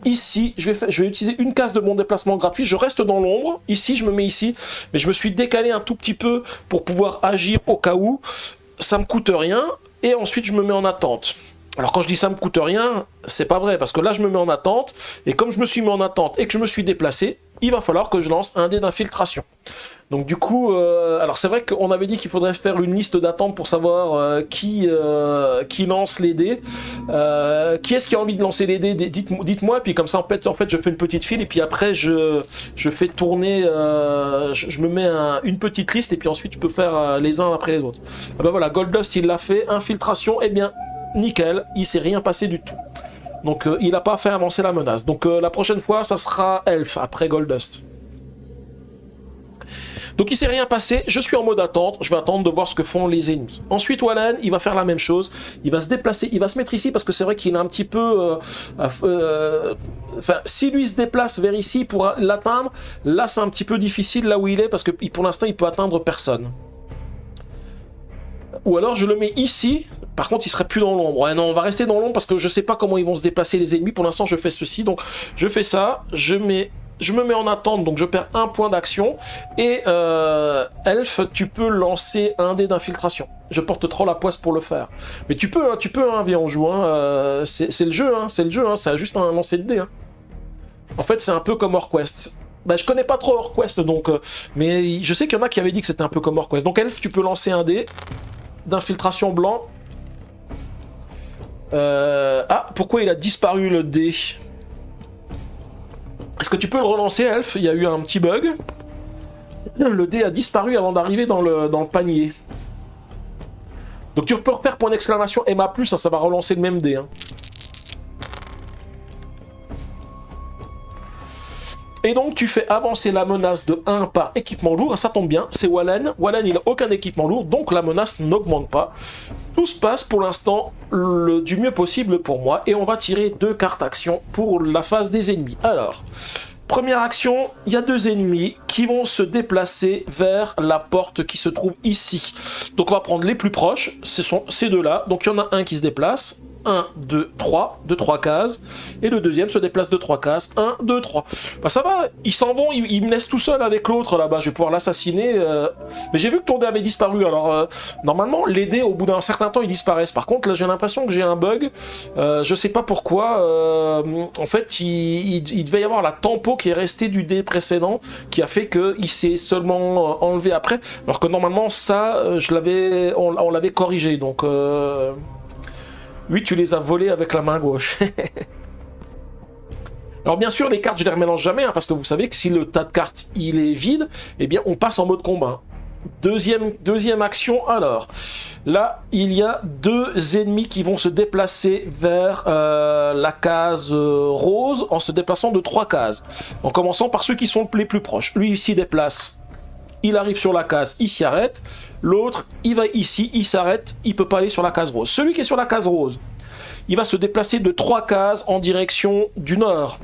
ici, je vais utiliser une case de mon déplacement gratuit, je reste dans l'ombre, ici je me mets ici, mais je me suis décalé un tout petit peu pour pouvoir agir au cas où, ça me coûte rien, et ensuite je me mets en attente. Alors quand je dis ça me coûte rien, c'est pas vrai, parce que là je me mets en attente, et comme je me suis mis en attente et que je me suis déplacé, il va falloir que je lance un dé d'infiltration. Donc du coup, alors c'est vrai qu'on avait dit qu'il faudrait faire une liste d'attente pour savoir qui lance les dés. Qui est-ce qui a envie de lancer les dés? Dites-moi, puis comme ça en fait je fais une petite file et puis après je fais tourner, je me mets une petite liste et puis ensuite je peux faire les uns après les autres. Ah ben voilà, Goldust il l'a fait, infiltration, eh bien nickel, il s'est rien passé du tout. Donc il n'a pas fait avancer la menace. Donc la prochaine fois ça sera Elf après Goldust. Donc il s'est rien passé, je suis en mode attente, je vais attendre de voir ce que font les ennemis. Ensuite Wallen, il va faire la même chose, il va se déplacer, il va se mettre ici parce que c'est vrai qu'il est un petit peu... Enfin, si lui se déplace vers ici pour l'atteindre, là c'est un petit peu difficile là où il est parce que pour l'instant il peut atteindre personne. Ou alors je le mets ici, par contre il serait plus dans l'ombre. Ouais, non, on va rester dans l'ombre parce que je sais pas comment ils vont se déplacer les ennemis. Pour l'instant je fais ceci, donc je fais ça, je me mets en attente, donc je perds un point d'action. Et Elf, tu peux lancer un dé d'infiltration. Je porte trop la poisse pour le faire. Mais tu peux, hein, viens on joue. Hein, c'est le jeu, hein, ça a juste un lancer de dé. Hein. En fait c'est un peu comme Orquest. Bah, je connais pas trop Orquest, donc, mais je sais qu'il y en a qui avaient dit que c'était un peu comme Orquest. Donc Elf, tu peux lancer un dé d'infiltration blanc. Ah, pourquoi il a disparu le dé? Est-ce que tu peux le relancer, Elf? Il y a eu un petit bug. Le dé a disparu avant d'arriver dans le panier. Donc tu peux repère point d'exclamation MA+, ça va relancer le même dé. Hein. Et donc tu fais avancer la menace de 1 par équipement lourd. Ça tombe bien, c'est Wallen. Wallen, il n'a aucun équipement lourd, donc la menace n'augmente pas. Tout se passe pour l'instant du mieux possible pour moi. Et on va tirer 2 cartes action pour la phase des ennemis. Alors, première action, il y a 2 ennemis qui vont se déplacer vers la porte qui se trouve ici. Donc on va prendre les plus proches, ce sont ces deux-là. Donc il y en a un qui se déplace. 1, 2, 3, de 3 cases, et le deuxième se déplace de 3 cases, 1, 2, 3. Bah ça va, ils s'en vont, ils me laissent tout seul avec l'autre là-bas, je vais pouvoir l'assassiner. Mais j'ai vu que ton dé avait disparu, alors normalement les dés au bout d'un certain temps ils disparaissent. Par contre là j'ai l'impression que j'ai un bug, je sais pas pourquoi, en fait il devait y avoir la tempo qui est restée du dé précédent, qui a fait qu'il s'est seulement enlevé après, alors que normalement ça, on l'avait corrigé, donc... Oui, tu les as volés avec la main gauche. Alors bien sûr, les cartes, je les remélange jamais, hein, parce que vous savez que si le tas de cartes, il est vide, eh bien, on passe en mode combat. Deuxième action, alors. Là, il y a 2 ennemis qui vont se déplacer vers la case rose, en se déplaçant de 3 cases. En commençant par ceux qui sont les plus proches. Lui, il s'y déplace. Il arrive sur la case, il s'y arrête. L'autre, il va ici, il s'arrête, il peut pas aller sur la case rose. Celui qui est sur la case rose, il va se déplacer de 3 cases en direction du nord.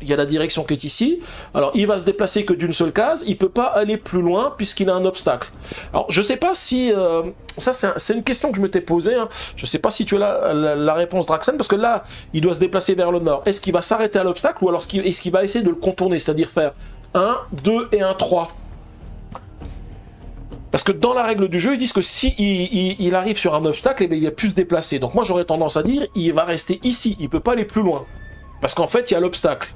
Il y a la direction qui est ici. Alors, il va se déplacer que d'une seule case. Il peut pas aller plus loin puisqu'il a un obstacle. Alors, je sais pas si... ça, c'est une question que je m'étais posée. Hein. Je sais pas si tu as la réponse, Draxen, parce que là, il doit se déplacer vers le nord. Est-ce qu'il va s'arrêter à l'obstacle ou alors est-ce qu'il va essayer de le contourner, c'est-à-dire faire 1, 2 et 1, 3 ? Parce que dans la règle du jeu, ils disent que si il arrive sur un obstacle, eh bien, il va plus se déplacer. Donc moi, j'aurais tendance à dire, il va rester ici, il peut pas aller plus loin. Parce qu'en fait, il y a l'obstacle.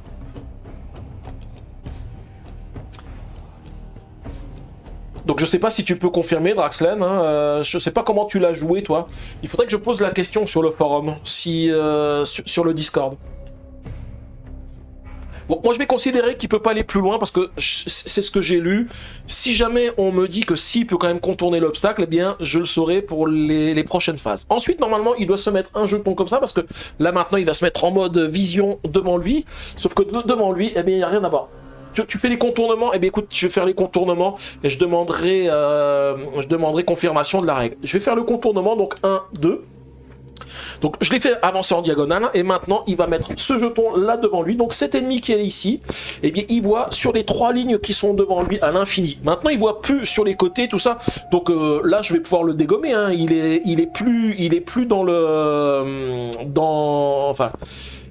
Donc je sais pas si tu peux confirmer, Draxlen, hein, je sais pas comment tu l'as joué, toi. Il faudrait que je pose la question sur le forum, sur le Discord. Bon, moi je vais considérer qu'il peut pas aller plus loin parce que c'est ce que j'ai lu. Si jamais on me dit que s'il peut quand même contourner l'obstacle, eh bien je le saurai pour les prochaines phases. Ensuite, normalement, il doit se mettre un jeton comme ça parce que là maintenant il va se mettre en mode vision devant lui. Sauf que devant lui, eh bien il n'y a rien à voir. Tu fais les contournements, eh bien écoute, je vais faire les contournements et je demanderai confirmation de la règle. Je vais faire le contournement, donc 1, 2. Donc je l'ai fait avancer en diagonale et maintenant il va mettre ce jeton là devant lui. Donc cet ennemi qui est ici, eh bien il voit sur les 3 lignes qui sont devant lui à l'infini. Maintenant il voit plus sur les côtés tout ça. Donc là je vais pouvoir le dégommer. Hein. Il est plus dans le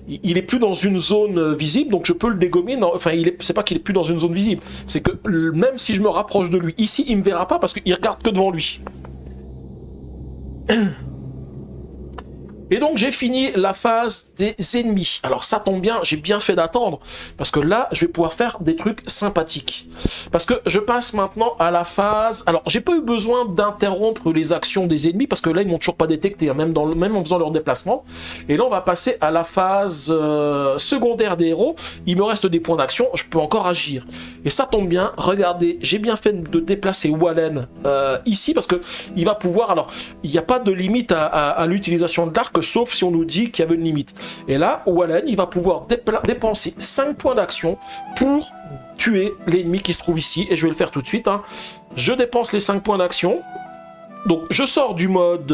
il est plus dans une zone visible, donc je peux le dégommer. Non, enfin, c'est pas qu'il est plus dans une zone visible, c'est que même si je me rapproche de lui, ici, il me verra pas parce qu'il regarde que devant lui. Et donc j'ai fini la phase des ennemis. Alors ça tombe bien, j'ai bien fait d'attendre, parce que là je vais pouvoir faire des trucs sympathiques. Parce que je passe maintenant à la phase... Alors j'ai pas eu besoin d'interrompre les actions des ennemis, parce que là ils m'ont toujours pas détecté, hein, même en faisant leur déplacement. Et là on va passer à la phase secondaire des héros. Il me reste des points d'action, je peux encore agir. Et ça tombe bien, regardez, j'ai bien fait de déplacer Wallen ici, parce que il va pouvoir... Alors il n'y a pas de limite à l'utilisation de l'arc, sauf si on nous dit qu'il y avait une limite. Et là, Wallen, il va pouvoir dépenser 5 points d'action pour tuer l'ennemi qui se trouve ici, et je vais le faire tout de suite. Hein. Je dépense les 5 points d'action. Donc je sors du mode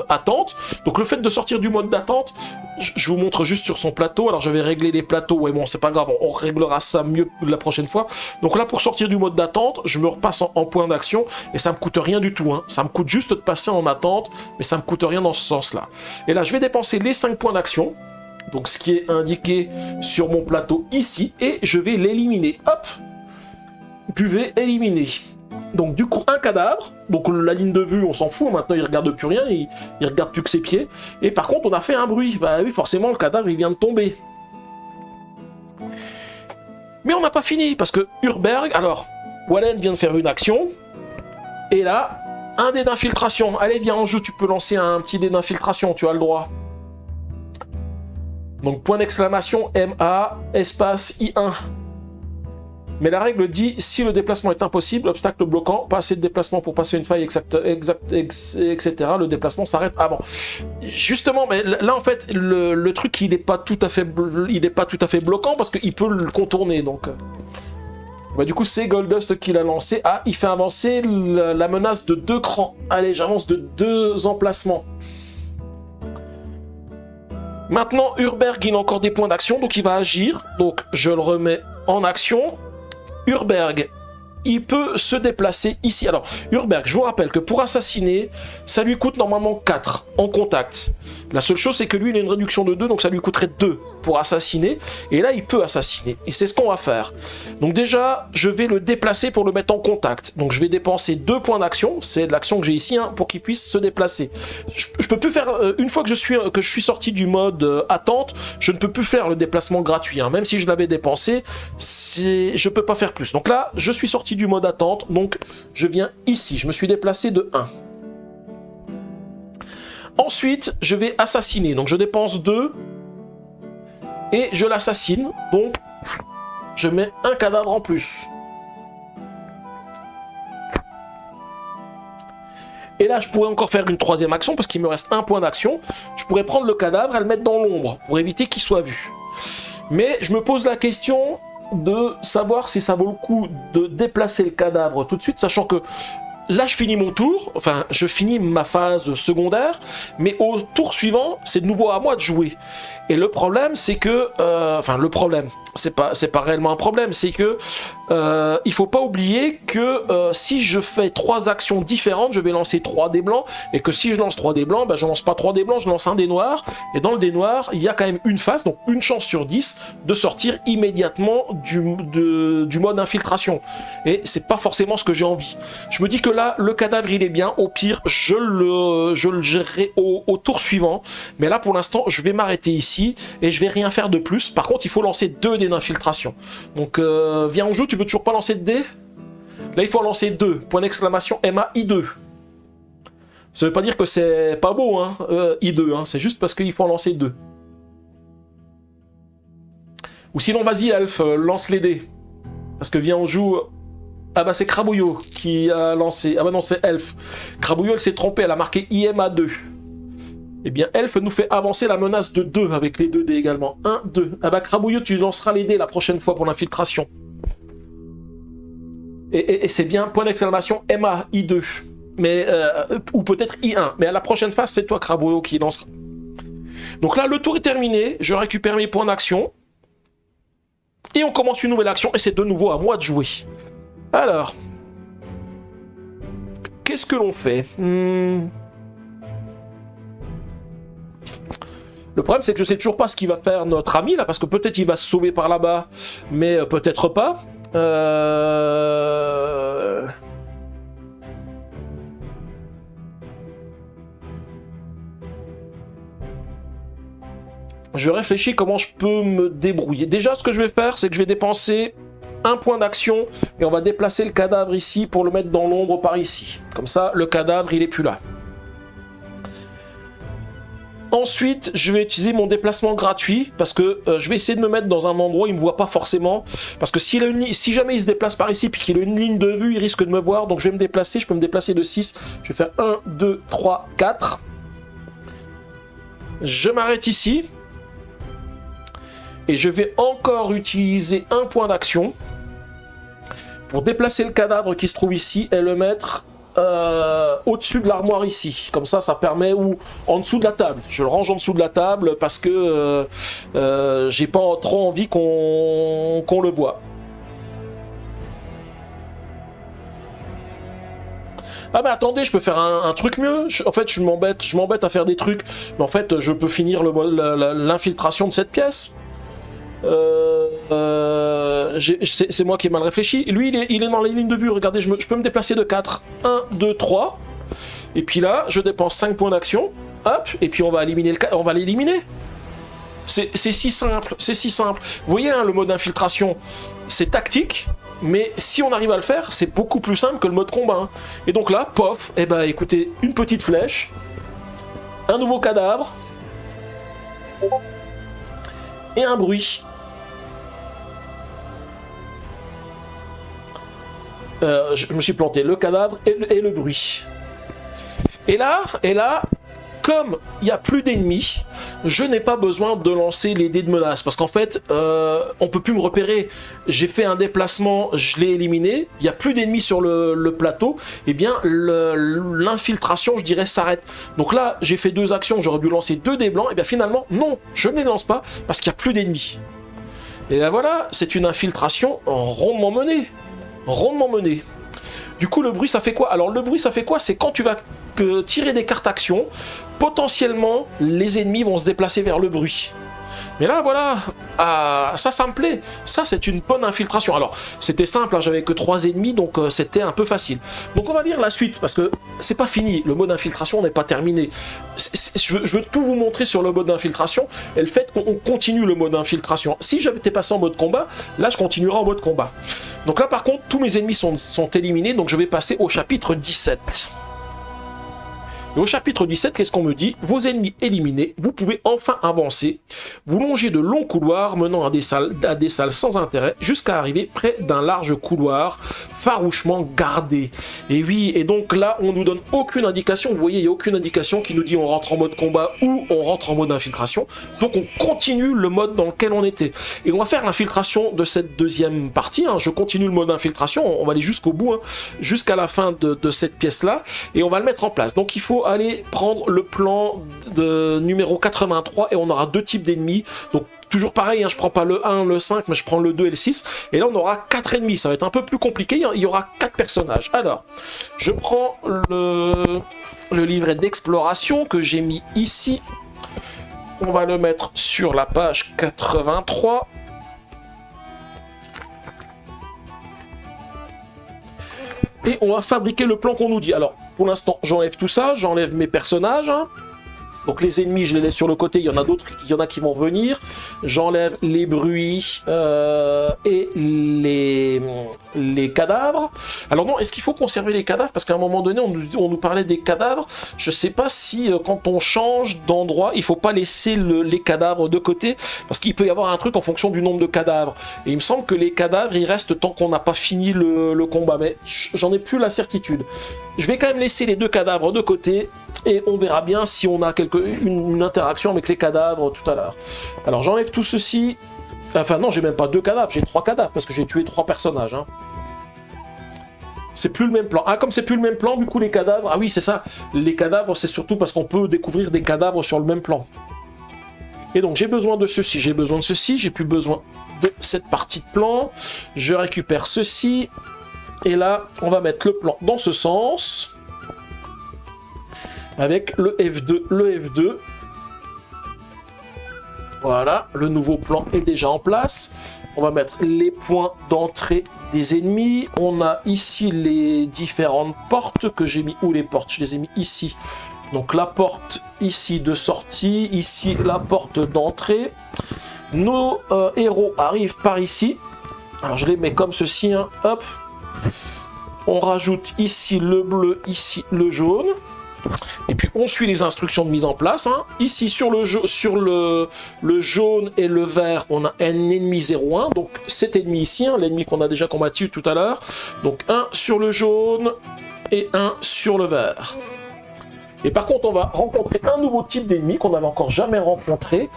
attente. Donc le fait de sortir du mode d'attente, je vous montre juste sur son plateau. Alors je vais régler les plateaux, ouais bon c'est pas grave, on réglera ça mieux la prochaine fois. Donc là pour sortir du mode d'attente, je me repasse en point d'action et ça me coûte rien du tout. Hein. Ça me coûte juste de passer en attente, mais ça me coûte rien dans ce sens-là. Et là je vais dépenser les 5 points d'action. Donc ce qui est indiqué sur mon plateau ici, et je vais l'éliminer. Hop, buvez, éliminer. Donc du coup un cadavre, donc la ligne de vue on s'en fout, maintenant il regarde plus rien, il regarde plus que ses pieds, et par contre on a fait un bruit, bah oui forcément le cadavre il vient de tomber. Mais on n'a pas fini, parce que Urberg, alors Wallen vient de faire une action, et là, un dé d'infiltration, allez viens on joue, tu peux lancer un petit dé d'infiltration, tu as le droit. Donc point d'exclamation MA espace I1. Mais la règle dit, si le déplacement est impossible, obstacle bloquant, pas assez de déplacement pour passer une faille, etc., le déplacement s'arrête avant. Justement, mais là en fait, le truc il n'est pas tout à fait bloquant parce qu'il peut le contourner. Donc, bah, du coup, c'est Goldust qui l'a lancé. Ah, il fait avancer la menace de 2 crans. Allez, j'avance de 2 emplacements. Maintenant, Urberg, il a encore des points d'action, donc il va agir. Donc, je le remets en action. Urberg, il peut se déplacer ici. Alors, Urberg, je vous rappelle que pour assassiner, ça lui coûte normalement 4 en contact. La seule chose, c'est que lui, il a une réduction de 2, donc ça lui coûterait 2 pour assassiner. Et là, il peut assassiner. Et c'est ce qu'on va faire. Donc déjà, je vais le déplacer pour le mettre en contact. Donc je vais dépenser 2 points d'action. C'est l'action que j'ai ici, hein, pour qu'il puisse se déplacer. Je peux plus faire... une fois que je suis sorti du mode attente, je ne peux plus faire le déplacement gratuit. Hein. Même si je l'avais dépensé, je peux pas faire plus. Donc là, je suis sorti du mode attente. Donc je viens ici. Je me suis déplacé de 1. Ensuite, je vais assassiner. Donc, je dépense 2. Et je l'assassine. Donc, je mets un cadavre en plus. Et là, je pourrais encore faire une 3e action, parce qu'il me reste un point d'action. Je pourrais prendre le cadavre et le mettre dans l'ombre, pour éviter qu'il soit vu. Mais je me pose la question de savoir si ça vaut le coup de déplacer le cadavre tout de suite, sachant que là, je finis mon tour, enfin, je finis ma phase secondaire, mais au tour suivant, c'est de nouveau à moi de jouer. Et le problème, c'est que... enfin, le problème, c'est pas réellement un problème, c'est que il faut pas oublier que si je fais 3 actions différentes, je vais lancer 3 dés blancs, et que si je lance 3 dés blancs, bah, je lance pas 3 dés blancs, je lance un dé noir, et dans le dé noir, il y a quand même une phase, donc une chance sur 10, de sortir immédiatement du mode infiltration. Et c'est pas forcément ce que j'ai envie. Je me dis que là, le cadavre, il est bien, au pire, je le gérerai au tour suivant, mais là, pour l'instant, je vais m'arrêter ici, et je vais rien faire de plus. Par contre, il faut lancer 2 dés d'infiltration. Donc, viens, on joue, tu peux toujours pas lancer de dés? Là, il faut en lancer 2. Point d'exclamation MAI2. Ça veut pas dire que c'est pas beau, hein, I2, hein, c'est juste parce qu'il faut en lancer 2. Ou sinon, vas-y, Elf, lance les dés. Parce que viens, on joue... Ah bah c'est Crabouillot qui a lancé... Ah bah non, c'est Elf. Crabouillot, elle s'est trompée, elle a marqué IMA2. Eh bien, Elf nous fait avancer la menace de 2 avec les 2 dés également. 1, 2. Ah bah Crabouillot, tu lanceras les dés la prochaine fois pour l'infiltration. Et c'est bien, point d'exclamation, MA, I2. Mais, ou peut-être I1. Mais à la prochaine phase, c'est toi, Crabouillot, qui lancera. Donc là, le tour est terminé. Je récupère mes points d'action. Et on commence une nouvelle action. Et c'est de nouveau à moi de jouer. Alors. Qu'est-ce que l'on fait? Le problème, c'est que je sais toujours pas ce qu'il va faire notre ami, là, parce que peut-être il va se sauver par là-bas, mais peut-être pas. je réfléchis comment je peux me débrouiller. Déjà, ce que je vais faire, c'est que je vais dépenser un point d'action et on va déplacer le cadavre ici pour le mettre dans l'ombre par ici. Comme ça, le cadavre, il est plus là. Ensuite, je vais utiliser mon déplacement gratuit parce que je vais essayer de me mettre dans un endroit où il ne me voit pas forcément. Parce que si jamais il se déplace par ici puis qu'il a une ligne de vue, il risque de me voir. Donc je vais me déplacer, je peux me déplacer de 6. Je vais faire 1, 2, 3, 4. Je m'arrête ici. Et je vais encore utiliser un point d'action pour déplacer le cadavre qui se trouve ici et le mettre au-dessus de l'armoire ici. Comme ça, ça permet, ou en dessous de la table. Je le range en dessous de la table parce que j'ai pas trop envie qu'on le voit. Ah mais attendez, je peux faire un truc mieux. En fait, je m'embête à faire des trucs. Mais en fait, je peux finir l'infiltration de cette pièce. C'est moi qui ai mal réfléchi. Lui, il est dans les lignes de vue. Regardez, je peux me déplacer de 4. 1, 2, 3. Et puis là, je dépense 5 points d'action. Hop, et puis on va l'éliminer. C'est si simple, c'est si simple. Vous voyez, hein, le mode infiltration, c'est tactique. Mais si on arrive à le faire, c'est beaucoup plus simple que le mode combat. Hein. Et donc là, pof, eh ben, écoutez, une petite flèche. Un nouveau cadavre. Et un bruit. Je me suis planté, le cadavre et le bruit. Et là, comme il n'y a plus d'ennemis, je n'ai pas besoin de lancer les dés de menace. Parce qu'en fait, on peut plus me repérer. J'ai fait un déplacement, je l'ai éliminé. Il n'y a plus d'ennemis sur le plateau. Et bien, l'infiltration, je dirais, s'arrête. Donc là, j'ai fait 2 actions. J'aurais dû lancer 2 dés blancs. Et bien finalement, non, je ne les lance pas parce qu'il n'y a plus d'ennemis. Et là, voilà, c'est une infiltration rondement menée. Rondement menée. Du coup, le bruit, ça fait quoi? Alors, le bruit, ça fait quoi? C'est quand tu vas tirer des cartes actions, potentiellement, les ennemis vont se déplacer vers le bruit. Mais là, voilà, ça me plaît. Ça, c'est une bonne infiltration. Alors, c'était simple, hein, j'avais que 3 ennemis, donc c'était un peu facile. Donc, on va lire la suite, parce que c'est pas fini. Le mode infiltration n'est pas terminé. Je veux tout vous montrer sur le mode d'infiltration, et le fait qu'on continue le mode d'infiltration. Si j'étais passé en mode combat, là, je continuerai en mode combat. Donc là, par contre, tous mes ennemis sont éliminés, donc je vais passer au chapitre 17. Et au chapitre 17, qu'est-ce qu'on me dit? Vos ennemis éliminés, vous pouvez enfin avancer. Vous longez de longs couloirs menant à des salles sans intérêt, jusqu'à arriver près d'un large couloir farouchement gardé. Et oui, et donc là, on nous donne aucune indication. Vous voyez, il n'y a aucune indication qui nous dit on rentre en mode combat ou on rentre en mode infiltration. Donc on continue le mode dans lequel on était. Et on va faire l'infiltration de cette deuxième partie. Hein. Je continue le mode infiltration, on va aller jusqu'au bout, hein, jusqu'à la fin de cette pièce-là. Et on va le mettre en place. Donc il faut aller prendre le plan de numéro 83 et on aura 2 types d'ennemis. Donc toujours pareil, hein, je prends pas le 1, le 5, mais je prends le 2 et le 6. Et là on aura 4 ennemis, ça va être un peu plus compliqué, il y aura 4 personnages. Alors, je prends le livret d'exploration que j'ai mis ici. On va le mettre sur la page 83. Et on va fabriquer le plan qu'on nous dit. Alors, pour l'instant, j'enlève tout ça, j'enlève mes personnages. Hein. Donc les ennemis, je les laisse sur le côté, il y en a d'autres, il y en a qui vont revenir. J'enlève les bruits et les cadavres. Alors non, est-ce qu'il faut conserver les cadavres? Parce qu'à un moment donné, on nous parlait des cadavres. Je sais pas si quand on change d'endroit, il faut pas laisser les cadavres de côté, parce qu'il peut y avoir un truc en fonction du nombre de cadavres. Et il me semble que les cadavres, ils restent tant qu'on n'a pas fini le combat, mais j'en ai plus la certitude. Je vais quand même laisser les 2 cadavres de côté, et on verra bien si on a une interaction avec les cadavres tout à l'heure. Alors j'enlève tout ceci. Enfin non, j'ai même pas 2 cadavres, j'ai 3 cadavres, parce que j'ai tué 3 personnages. Hein. C'est plus le même plan. Ah, comme c'est plus le même plan, du coup les cadavres... Ah oui, c'est ça. Les cadavres, c'est surtout parce qu'on peut découvrir des cadavres sur le même plan. Et donc j'ai besoin de ceci, j'ai besoin de ceci, j'ai plus besoin de cette partie de plan. Je récupère ceci. Et là, on va mettre le plan dans ce sens. Avec le F2, le F2. Voilà, le nouveau plan est déjà en place. On va mettre les points d'entrée des ennemis. On a ici les différentes portes que j'ai mis. Où les portes? Je les ai mis ici. Donc la porte ici de sortie, ici la porte d'entrée. Nos héros arrivent par ici. Alors je les mets comme ceci, hein. Hop. On rajoute ici le bleu, ici le jaune. Et puis on suit les instructions de mise en place, hein. Ici sur le jaune et le vert, on a un ennemi 0,1. Donc cet ennemi ici, hein, l'ennemi qu'on a déjà combattu tout à l'heure. Donc un sur le jaune et un sur le vert. Et par contre, on va rencontrer un nouveau type d'ennemi qu'on n'avait encore jamais rencontré.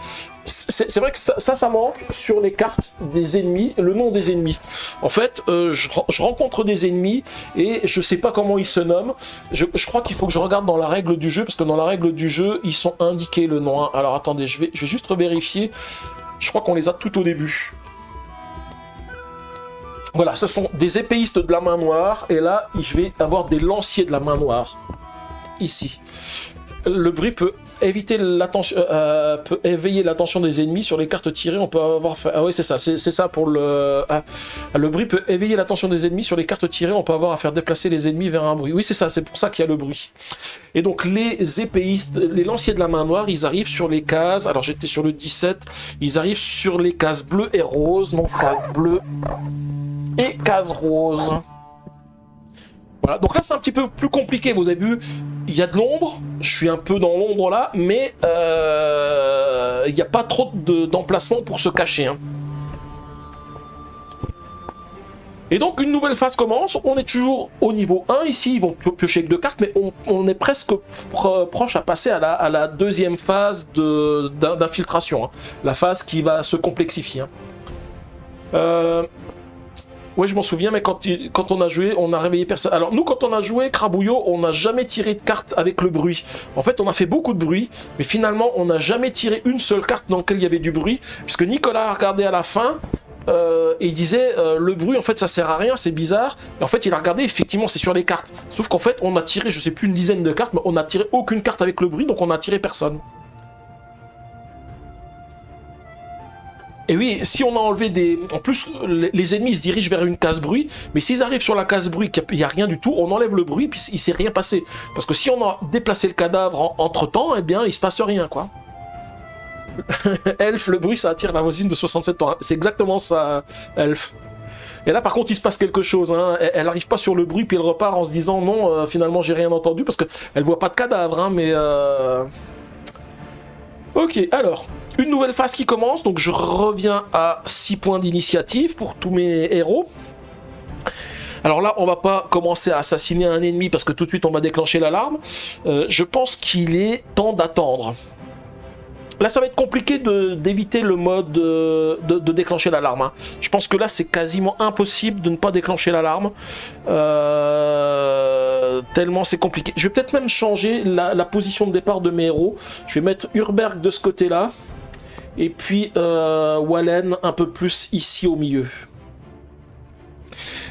C'est vrai que ça manque sur les cartes des ennemis, le nom des ennemis. En fait, je rencontre des ennemis et je sais pas comment ils se nomment. Je crois qu'il faut que je regarde dans la règle du jeu, parce que dans la règle du jeu, ils sont indiqués le nom. Hein. Alors attendez, je vais juste revérifier. Je crois qu'on les a tout au début. Voilà, ce sont des épéistes de la main noire, et là, je vais avoir des lanciers de la main noire. Ici. Le bruit peut éviter l'attention, peut éveiller l'attention des ennemis sur les cartes tirées. On peut avoir fait... Ah oui, c'est ça pour le... Ah, le bruit peut éveiller l'attention des ennemis sur les cartes tirées. On peut avoir à faire déplacer les ennemis vers un bruit. Oui, c'est ça, c'est pour ça qu'il y a le bruit. Et donc les épéistes, les lanciers de la main noire, ils arrivent sur les cases. Alors j'étais sur le 17. Ils arrivent sur les cases bleues et roses. Donc cases bleues et cases roses. Voilà, donc là c'est un petit peu plus compliqué, vous avez vu, il y a de l'ombre, je suis un peu dans l'ombre là, mais il n'y a pas trop d'emplacement pour se cacher. Hein. Et donc une nouvelle phase commence, on est toujours au niveau 1, ici ils vont piocher avec 2 cartes, mais on est presque proche à passer à la deuxième phase d'infiltration, hein. La phase qui va se complexifier. Hein. Ouais, je m'en souviens, mais quand on a joué, on a réveillé personne. Alors nous, quand on a joué Crabouillot, on n'a jamais tiré de carte avec le bruit. En fait, on a fait beaucoup de bruit, mais finalement, on n'a jamais tiré une seule carte dans laquelle il y avait du bruit, puisque Nicolas a regardé à la fin, et il disait, le bruit, en fait, ça sert à rien, c'est bizarre. Et en fait, il a regardé, effectivement, c'est sur les cartes. Sauf qu'en fait, on a tiré, je sais plus, une dizaine de cartes, mais on n'a tiré aucune carte avec le bruit, donc on n'a tiré personne. Et oui, si on a enlevé des... En plus, les ennemis ils se dirigent vers une case bruit, mais s'ils arrivent sur la case bruit, qu'il n'y a rien du tout, on enlève le bruit, puis il ne s'est rien passé. Parce que si on a déplacé le cadavre entre-temps, eh bien, il ne se passe rien, quoi. Elf, le bruit, ça attire la voisine de 67 ans. C'est exactement ça, Elf. Et là, par contre, il se passe quelque chose. Hein. Elle n'arrive pas sur le bruit, puis elle repart en se disant, non, finalement, j'ai rien entendu, parce qu'elle voit pas de cadavre, hein, mais... Ok, alors, une nouvelle phase qui commence, donc je reviens à 6 points d'initiative pour tous mes héros. Alors là, on va pas commencer à assassiner un ennemi parce que tout de suite on va déclencher l'alarme. Je pense qu'il est temps d'attendre. Là, ça va être compliqué d'éviter le mode de déclencher l'alarme. Hein. Je pense que là, c'est quasiment impossible de ne pas déclencher l'alarme. Tellement c'est compliqué. Je vais peut-être même changer la position de départ de mes héros. Je vais mettre Urberg de ce côté-là. Et puis Wallen un peu plus ici au milieu.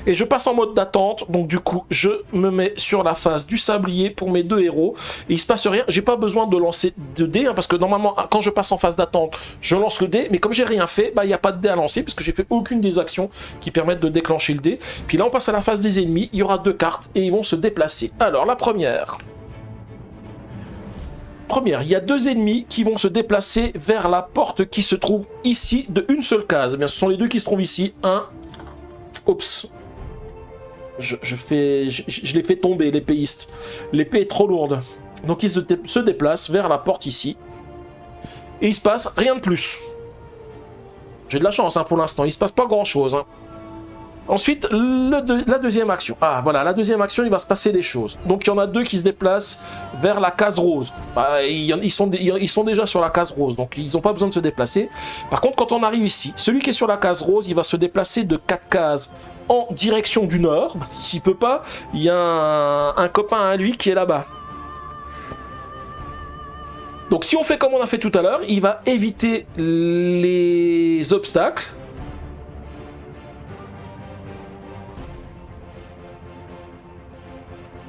Et je passe en mode d'attente, donc du coup je me mets sur la phase du sablier pour mes 2 héros, et il se passe rien, j'ai pas besoin de lancer de dés, hein, parce que normalement quand je passe en phase d'attente, je lance le dé, mais comme j'ai rien fait, bah il n'y a pas de dé à lancer, parce que j'ai fait aucune des actions qui permettent de déclencher le dé. Puis là on passe à la phase des ennemis, il y aura 2 cartes, et ils vont se déplacer. Alors la première, il y a 2 ennemis qui vont se déplacer vers la porte qui se trouve ici, de une seule case. Eh bien, ce sont les 2 qui se trouvent ici, oups. Je les fais tomber, l'épéiste. L'épée est trop lourde. Donc ils se déplacent vers la porte ici. Et il se passe rien de plus. J'ai de la chance hein, pour l'instant, il se passe pas grand chose. Hein. Ensuite, la deuxième action. Ah voilà, la deuxième action, il va se passer des choses. Donc il y en a 2 qui se déplacent vers la case rose. Bah, ils sont déjà sur la case rose, donc ils n'ont pas besoin de se déplacer. Par contre, quand on arrive ici, celui qui est sur la case rose, il va se déplacer de 4 cases en direction du nord. S'il peut pas, il y a un copain à lui qui est là-bas. Donc si on fait comme on a fait tout à l'heure, il va éviter les obstacles.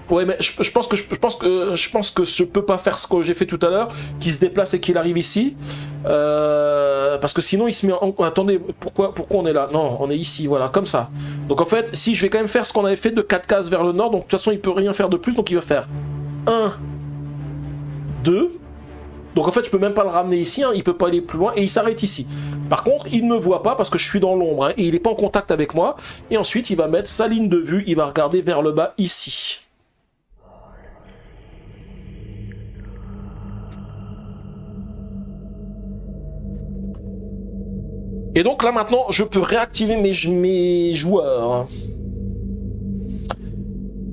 Ouais, mais je pense que je peux pas faire ce que j'ai fait tout à l'heure, qu'il se déplace et qu'il arrive ici, parce que sinon il se met en... Attendez, pourquoi on est là? Non, on est ici, voilà, comme ça. Donc en fait, si je vais quand même faire ce qu'on avait fait de 4 cases vers le nord, donc de toute façon il peut rien faire de plus, donc il va faire 1, 2, Donc en fait, je peux même pas le ramener ici, hein, il peut pas aller plus loin, et il s'arrête ici. Par contre, il ne me voit pas parce que je suis dans l'ombre, hein, et il n'est pas en contact avec moi. Et ensuite, il va mettre sa ligne de vue, il va regarder vers le bas ici. Et donc là maintenant, je peux réactiver mes joueurs.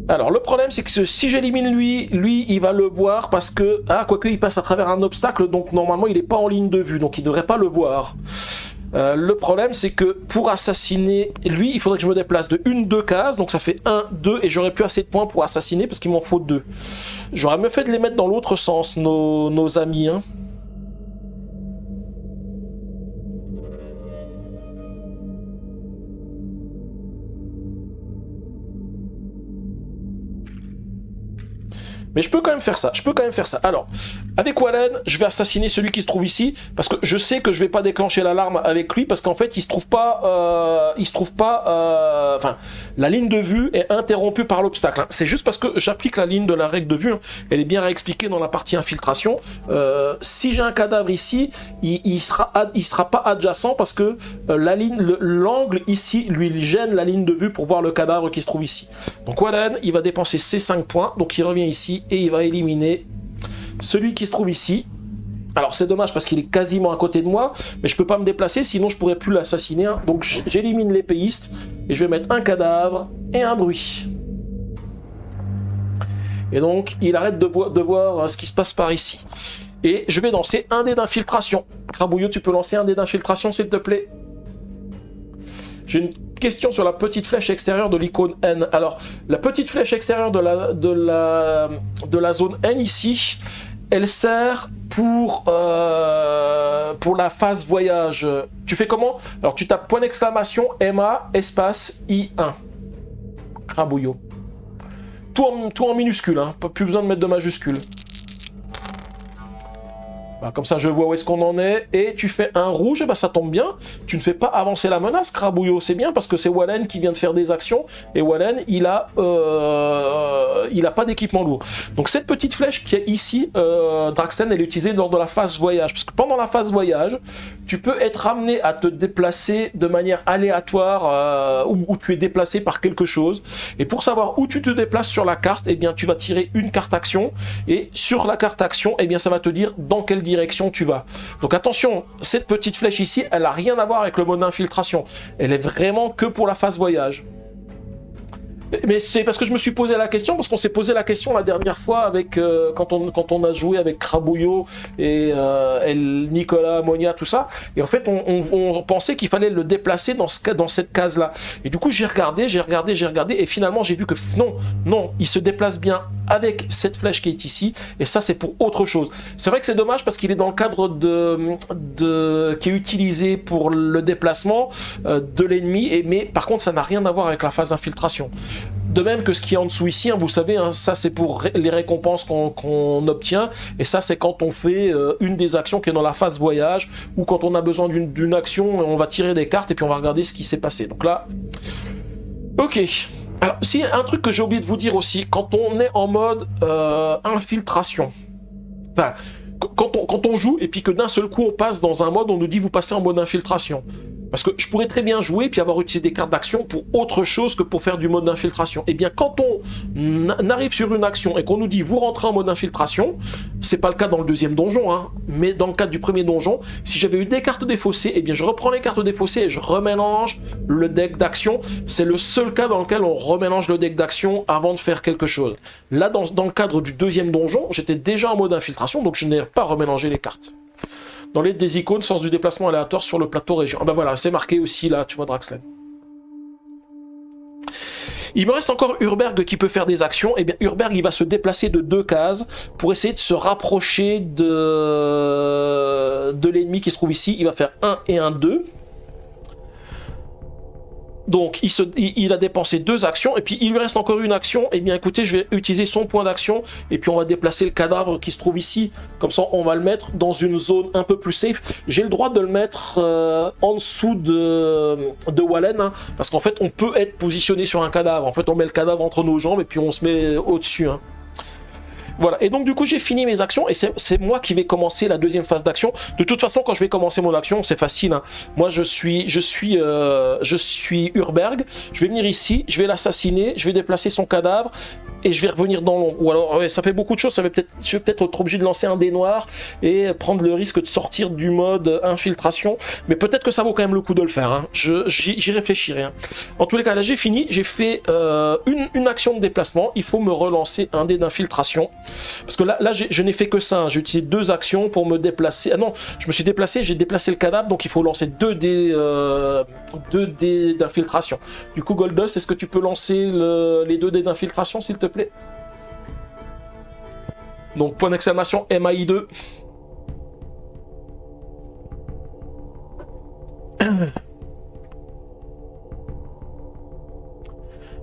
Alors le problème c'est que si j'élimine lui, il va le voir parce que... Ah, quoique il passe à travers un obstacle, donc normalement il n'est pas en ligne de vue, donc il ne devrait pas le voir. Le problème c'est que pour assassiner lui, il faudrait que je me déplace de 1-2 cases, donc ça fait 1, 2, et j'aurais plus assez de points pour assassiner parce qu'il m'en faut 2. J'aurais mieux fait de les mettre dans l'autre sens, nos amis, hein. Mais je peux quand même faire ça, Alors, avec Wallen, je vais assassiner celui qui se trouve ici, parce que je sais que je vais pas déclencher l'alarme avec lui, parce qu'en fait, il se trouve pas... Enfin, la ligne de vue est interrompue par l'obstacle, hein. C'est juste parce que j'applique la ligne de la règle de vue, hein. Elle est bien réexpliquée dans la partie infiltration. Si j'ai un cadavre ici, il sera pas adjacent, parce que l'angle ici, lui, il gêne la ligne de vue pour voir le cadavre qui se trouve ici. Donc Wallen, il va dépenser ses 5 points, donc il revient ici, et il va éliminer celui qui se trouve ici. Alors c'est dommage parce qu'il est quasiment à côté de moi, mais je peux pas me déplacer, sinon je pourrais plus l'assassiner, hein. Donc j'élimine l'épéiste, et je vais mettre un cadavre et un bruit. Et donc il arrête de voir ce qui se passe par ici. Et je vais lancer un dé d'infiltration. Crabouillot, tu peux lancer un dé d'infiltration s'il te plaît? J'ai une question sur la petite flèche extérieure de l'icône N. Alors, la petite flèche extérieure de la zone N ici, elle sert pour la phase voyage. Tu fais comment? Alors, tu tapes point d'exclamation, MA, espace, I1. Crabouillot. Tout en minuscule, hein. Plus besoin de mettre de majuscule. Bah, comme ça je vois où est-ce qu'on en est, et tu fais un rouge, et bah ça tombe bien, tu ne fais pas avancer la menace, Crabouillot, c'est bien, parce que c'est Wallen qui vient de faire des actions, et Wallen, il a pas d'équipement lourd. Donc cette petite flèche qui est ici, Draxten, elle est utilisée lors de la phase voyage, parce que pendant la phase voyage, tu peux être amené à te déplacer de manière aléatoire, où tu es déplacé par quelque chose, et pour savoir où tu te déplaces sur la carte, eh bien tu vas tirer une carte action, et sur la carte action, eh bien ça va te dire dans quelle direction tu vas. Donc attention, cette petite flèche ici, elle n'a rien à voir avec le mode d'infiltration. Elle est vraiment que pour la phase voyage. Mais c'est parce que je me suis posé la question, parce qu'on s'est posé la question la dernière fois avec quand on a joué avec Crabouillot et Nicolas Monia, tout ça, et en fait on pensait qu'il fallait le déplacer dans cette case-là. Et du coup j'ai regardé, et finalement j'ai vu que non, il se déplace bien avec cette flèche qui est ici, et ça c'est pour autre chose. C'est vrai que c'est dommage parce qu'il est dans le cadre qui est utilisé pour le déplacement de l'ennemi, mais par contre ça n'a rien à voir avec la phase d'infiltration. De même que ce qui est en dessous ici, hein, vous savez, hein, ça c'est pour les récompenses qu'on obtient, et ça c'est quand on fait une des actions qui est dans la phase voyage, ou quand on a besoin d'une action, on va tirer des cartes et puis on va regarder ce qui s'est passé. Donc là, ok. Alors, si un truc que j'ai oublié de vous dire aussi, quand on est en mode infiltration, enfin, quand on joue et puis que d'un seul coup on passe dans un mode, on nous dit vous passez en mode infiltration. Parce que je pourrais très bien jouer puis avoir utilisé des cartes d'action pour autre chose que pour faire du mode d'infiltration. Et bien quand on arrive sur une action et qu'on nous dit vous rentrez en mode infiltration, c'est pas le cas dans le deuxième donjon, hein, mais dans le cadre du premier donjon, si j'avais eu des cartes défaussées, et bien je reprends les cartes défaussées et je remélange le deck d'action. C'est le seul cas dans lequel on remélange le deck d'action avant de faire quelque chose. Là dans le cadre du deuxième donjon, j'étais déjà en mode infiltration, donc je n'ai pas remélangé les cartes. Dans l'aide des icônes, sens du déplacement aléatoire sur le plateau région. Ah ben voilà, c'est marqué aussi là, tu vois, Draxten. Il me reste encore Urberg qui peut faire des actions. Et bien Urberg, il va se déplacer de 2 cases pour essayer de se rapprocher de l'ennemi qui se trouve ici. Il va faire 1 et 1, 2. Donc il a dépensé 2 actions, et puis il lui reste encore une action. Et bien écoutez, je vais utiliser son point d'action, et puis on va déplacer le cadavre qui se trouve ici. Comme ça on va le mettre dans une zone un peu plus safe. J'ai le droit de le mettre en dessous de Wallen, hein, parce qu'en fait on peut être positionné sur un cadavre. En fait on met le cadavre entre nos jambes et puis on se met au-dessus, hein. Voilà, et donc du coup j'ai fini mes actions et c'est moi qui vais commencer la deuxième phase d'action. De toute façon quand je vais commencer mon action c'est facile, hein. Moi je suis Urberg, je vais venir ici, je vais l'assassiner, je vais déplacer son cadavre et je vais revenir dans l'ombre. Ou alors ouais, ça fait beaucoup de choses, je vais peut-être être obligé de lancer un dé noir et prendre le risque de sortir du mode infiltration, mais peut-être que ça vaut quand même le coup de le faire, hein. J'y réfléchirai, hein. En tous les cas là j'ai fini, j'ai fait une action de déplacement, il faut me relancer un dé d'infiltration. Parce que là je n'ai fait que ça, hein. J'ai utilisé 2 actions pour me déplacer. Ah non, je me suis déplacé, j'ai déplacé le cadavre, donc il faut lancer 2 dés d'infiltration. Du coup, Goldust, est-ce que tu peux lancer les 2 dés d'infiltration, s'il te plaît? Donc, point d'exclamation MAI2.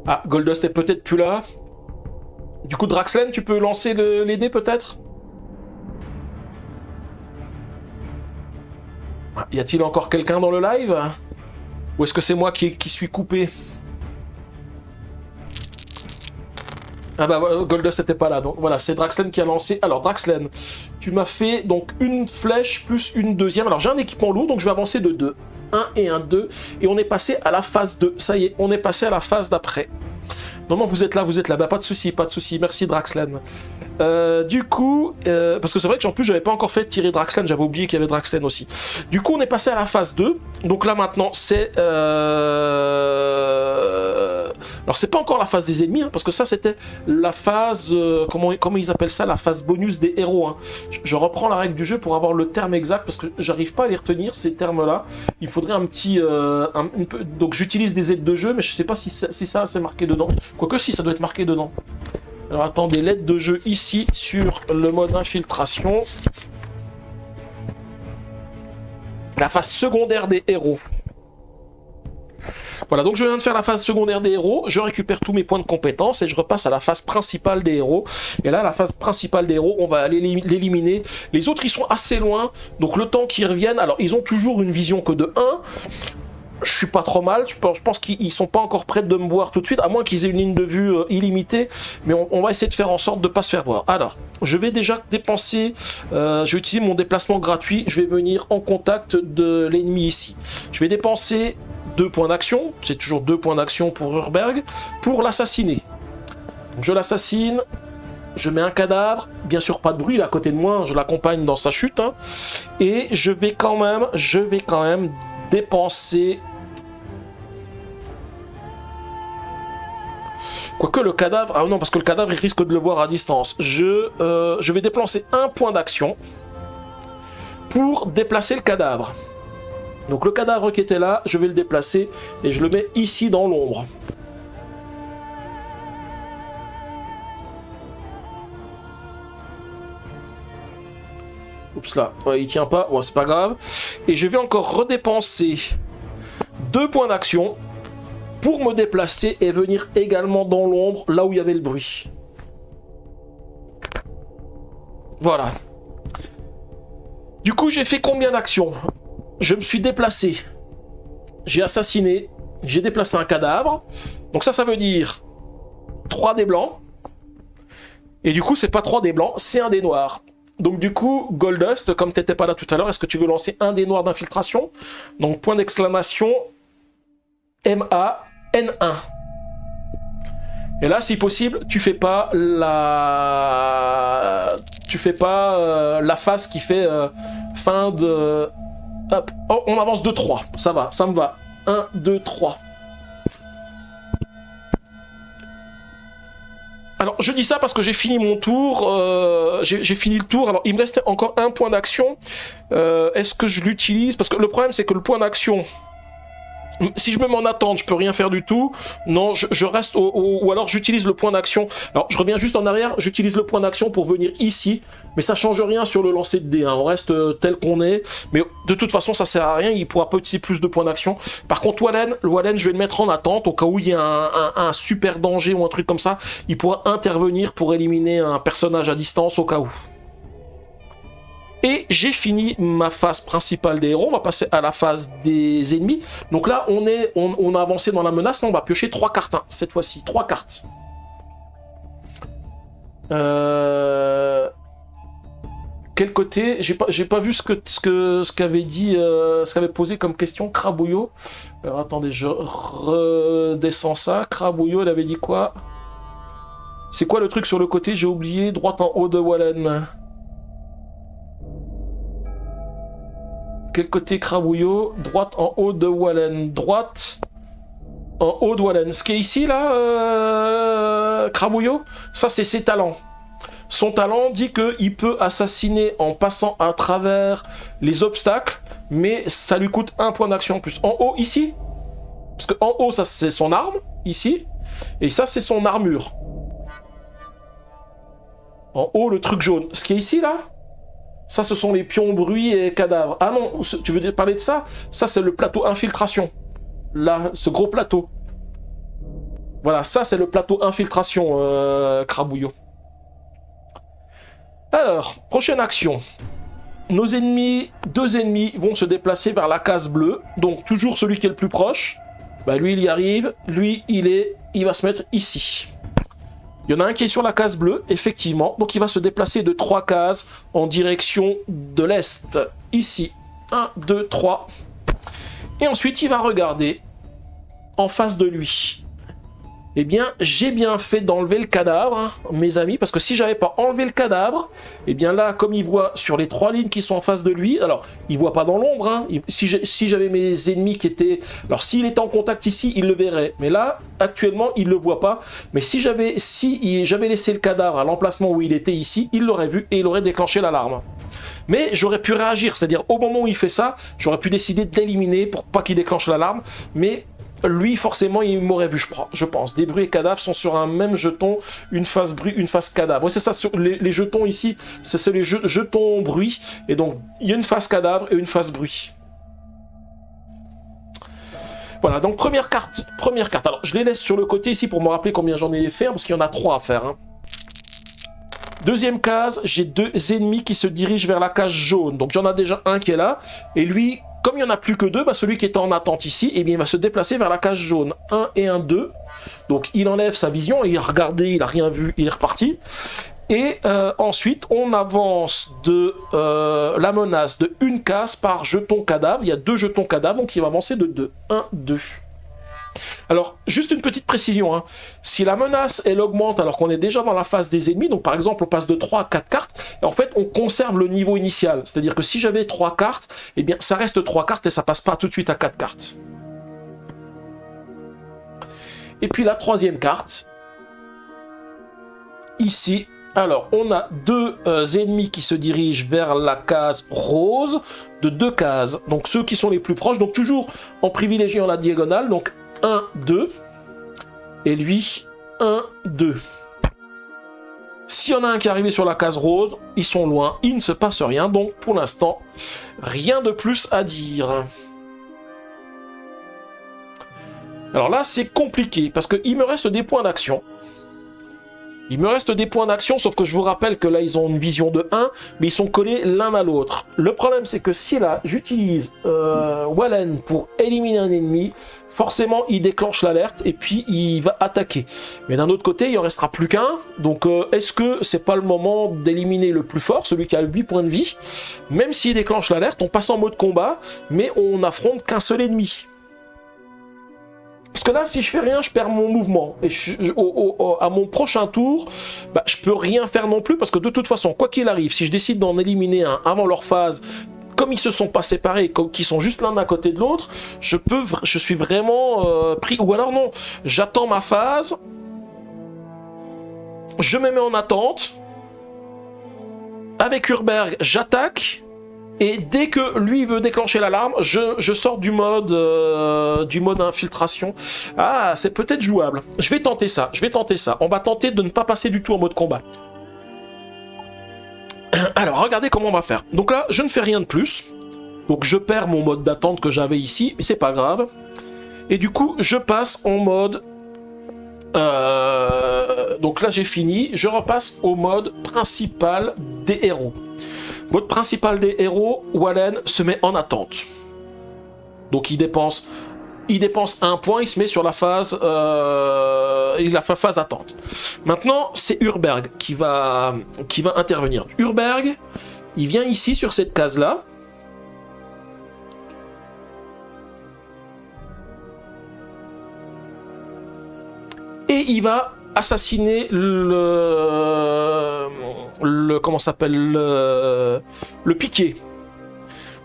Ah, Goldust est peut-être plus là. Du coup, Draxlen, tu peux lancer les dés peut-être? Y a-t-il encore quelqu'un dans le live? Ou est-ce que c'est moi qui suis coupé? Ah bah Goldust n'était pas là, donc voilà, c'est Draxlen qui a lancé. Alors Draxlen, tu m'as fait donc une flèche plus une deuxième. Alors j'ai un équipement lourd, donc je vais avancer de 2. 1 et 1, 2. Et on est passé à la phase 2. Ça y est, on est passé à la phase d'après. Non, vous êtes là. Bah, pas de souci. Merci Draxlen. Du coup, parce que c'est vrai que en plus j'avais pas encore fait tirer Draxlen, j'avais oublié qu'il y avait Draxlen aussi. Du coup, on est passé à la phase 2. Donc là maintenant, c'est alors c'est pas encore la phase des ennemis, hein, parce que ça c'était la phase comment ils appellent ça, la phase bonus des héros, hein. Je reprends la règle du jeu pour avoir le terme exact parce que j'arrive pas à les retenir ces termes-là. Il faudrait un petit donc j'utilise des aides de jeu, mais je sais pas si ça c'est marqué dedans. Quoique si, ça doit être marqué dedans. Alors attendez, l'aide de jeu ici sur le mode infiltration. La phase secondaire des héros. Voilà, donc je viens de faire la phase secondaire des héros, je récupère tous mes points de compétence et je repasse à la phase principale des héros. Et là, la phase principale des héros, on va aller l'éliminer. Les autres, ils sont assez loin, donc le temps qu'ils reviennent, alors ils ont toujours une vision que de 1. Je suis pas trop mal, je pense qu'ils sont pas encore prêts de me voir tout de suite, à moins qu'ils aient une ligne de vue illimitée, mais on va essayer de faire en sorte de pas se faire voir. Alors, je vais déjà dépenser, je vais utiliser mon déplacement gratuit, je vais venir en contact de l'ennemi ici. Je vais dépenser 2 points d'action, c'est toujours 2 points d'action pour Urberg, pour l'assassiner. Je l'assassine, je mets un cadavre, bien sûr pas de bruit là à côté de moi, je l'accompagne dans sa chute, hein, et je vais quand même dépenser... Quoique le cadavre... Ah non, parce que le cadavre, il risque de le voir à distance. Je vais dépenser 1 point d'action pour déplacer le cadavre. Donc le cadavre qui était là, je vais le déplacer et je le mets ici dans l'ombre. Oups là, ouais, il tient pas, ouais, c'est pas grave. Et je vais encore redépenser 2 points d'action pour me déplacer et venir également dans l'ombre, là où il y avait le bruit. Voilà. Du coup, j'ai fait combien d'actions? Je me suis déplacé. J'ai assassiné. J'ai déplacé un cadavre. Donc ça veut dire 3 dés blancs. Et du coup, c'est pas 3 dés blancs, c'est un dé noir. Donc du coup, Goldust, comme t'étais pas là tout à l'heure, est-ce que tu veux lancer un dé noir d'infiltration? Donc point d'exclamation MAN1. Et là, si possible, tu fais pas la phase qui fait fin de... Hop, oh, on avance de 3, ça va, ça me va. 1, 2, 3. Alors, je dis ça parce que j'ai fini mon tour, j'ai fini le tour, alors il me reste encore un point d'action. Est-ce que je l'utilise? Parce que le problème, c'est que le point d'action... Si je me mets en attente, je peux rien faire du tout. Non, je reste ou alors j'utilise le point d'action. Alors je reviens juste en arrière, j'utilise le point d'action pour venir ici, mais ça change rien sur le lancer de dés, hein. On reste tel qu'on est, mais de toute façon ça sert à rien, il pourra pas utiliser plus de points d'action. Par contre Wallen, je vais le mettre en attente au cas où il y a un super danger ou un truc comme ça, il pourra intervenir pour éliminer un personnage à distance au cas où. Et j'ai fini ma phase principale des héros, on va passer à la phase des ennemis. Donc là, on a avancé dans la menace, là on va piocher 3 cartes, hein, cette fois-ci, 3 cartes. Quel côté? J'ai pas vu ce qu'avait dit, ce qu'avait posé comme question Crabouillot. Alors attendez, je redescends ça. Crabouillot, il avait dit quoi? C'est quoi le truc sur le côté? J'ai oublié. Droite en haut de Wallen. Quel côté Crabouillot? Droite en haut de Wallen. Droite en haut de Wallen. Ce qui est ici, là, Crabouillot, ça, c'est ses talents. Son talent dit qu'il peut assassiner en passant à travers les obstacles, mais ça lui coûte 1 point d'action en plus. En haut, ici, parce qu'en haut, ça, c'est son arme, ici, et ça, c'est son armure. En haut, le truc jaune. Ce qui est ici, là, ça, ce sont les pions, bruits et cadavres. Ah non, tu veux parler de ça? Ça, c'est le plateau infiltration. Là, ce gros plateau. Voilà, ça, c'est le plateau infiltration, Crabouillot. Alors, prochaine action. Nos ennemis, 2 ennemis, vont se déplacer vers la case bleue. Donc, toujours celui qui est le plus proche. Bah, lui, il y arrive. Lui, il va se mettre ici. Il y en a un qui est sur la case bleue, effectivement. Donc, il va se déplacer de 3 cases en direction de l'est. Ici. 1, 2, 3. Et ensuite, il va regarder en face de lui. Eh bien, j'ai bien fait d'enlever le cadavre, hein, mes amis, parce que si j'avais pas enlevé le cadavre, eh bien là, comme il voit sur les 3 lignes qui sont en face de lui, alors, il voit pas dans l'ombre, hein, si j'avais mes ennemis qui étaient... Alors, s'il était en contact ici, il le verrait, mais là, actuellement, il le voit pas, mais si j'avais laissé le cadavre à l'emplacement où il était ici, il l'aurait vu et il aurait déclenché l'alarme. Mais j'aurais pu réagir, c'est-à-dire, au moment où il fait ça, j'aurais pu décider de l'éliminer pour pas qu'il déclenche l'alarme, mais... Lui, forcément, il m'aurait vu, je pense. Des bruits et cadavres sont sur un même jeton, une face bruit, une face cadavre. Ouais, c'est ça, sur les jetons ici, c'est les jetons bruit. Et donc, il y a une face cadavre et une face bruit. Voilà, donc première carte. Alors, je les laisse sur le côté ici pour me rappeler combien j'en ai fait, parce qu'il y en a 3 à faire. Hein. Deuxième case, j'ai 2 ennemis qui se dirigent vers la case jaune. Donc, j'en ai déjà un qui est là. Et lui... Comme il n'y en a plus que 2, bah celui qui est en attente ici, eh bien, il va se déplacer vers la case jaune. 1 et 1, 2. Donc il enlève sa vision, il a regardé, il n'a rien vu, il est reparti. Et ensuite, on avance de la menace de 1 case par jeton cadavre. Il y a 2 jetons cadavres, donc il va avancer de 2. 1, 2. Alors, juste une petite précision, hein. Si la menace, elle augmente alors qu'on est déjà dans la phase des ennemis, donc par exemple on passe de 3 à 4 cartes, et en fait on conserve le niveau initial. C'est-à-dire que si j'avais 3 cartes, eh bien ça reste 3 cartes et ça passe pas tout de suite à 4 cartes. Et puis la 3e carte, ici, alors on a 2 ennemis qui se dirigent vers la case rose, de 2 cases, donc ceux qui sont les plus proches, donc toujours en privilégiant la diagonale, donc 1, 2, et lui, 1, 2. S'il y en a un qui est arrivé sur la case rose, ils sont loin, il ne se passe rien, donc pour l'instant, rien de plus à dire. Alors là, c'est compliqué, parce qu'il me reste des points d'action. Il me reste des points d'action, sauf que je vous rappelle que là, ils ont une vision de 1, mais ils sont collés l'un à l'autre. Le problème, c'est que si là, j'utilise Wallen pour éliminer un ennemi, forcément, il déclenche l'alerte et puis il va attaquer. Mais d'un autre côté, il en restera plus qu'un. Donc, est-ce que c'est pas le moment d'éliminer le plus fort, celui qui a 8 points de vie? Même s'il déclenche l'alerte, on passe en mode combat, mais on n'affronte qu'un seul ennemi. Parce que là, si je fais rien, je perds mon mouvement. Et à mon prochain tour, bah, je peux rien faire non plus, parce que de toute façon, quoi qu'il arrive, si je décide d'en éliminer un avant leur phase, comme ils se sont pas séparés, comme qu'ils sont juste l'un à côté de l'autre, je suis vraiment pris. Ou alors non, j'attends ma phase, je me mets en attente, avec Urberg, j'attaque. Et dès que lui veut déclencher l'alarme, je sors du mode infiltration. Ah, c'est peut-être jouable. Je vais tenter ça. On va tenter de ne pas passer du tout en mode combat. Alors, regardez comment on va faire. Donc là, je ne fais rien de plus. Donc je perds mon mode d'attente que j'avais ici, mais c'est pas grave. Et du coup, je passe en mode... Donc là, j'ai fini. Je repasse au mode principal des héros. Mode principal des héros, Wallen se met en attente. Donc il dépense il dépense un point, il se met sur la phase, phase attente. Maintenant, c'est Urberg qui va intervenir. Urberg, il vient ici sur cette case-là. Et il va assassiner comment s'appelle, le piqué.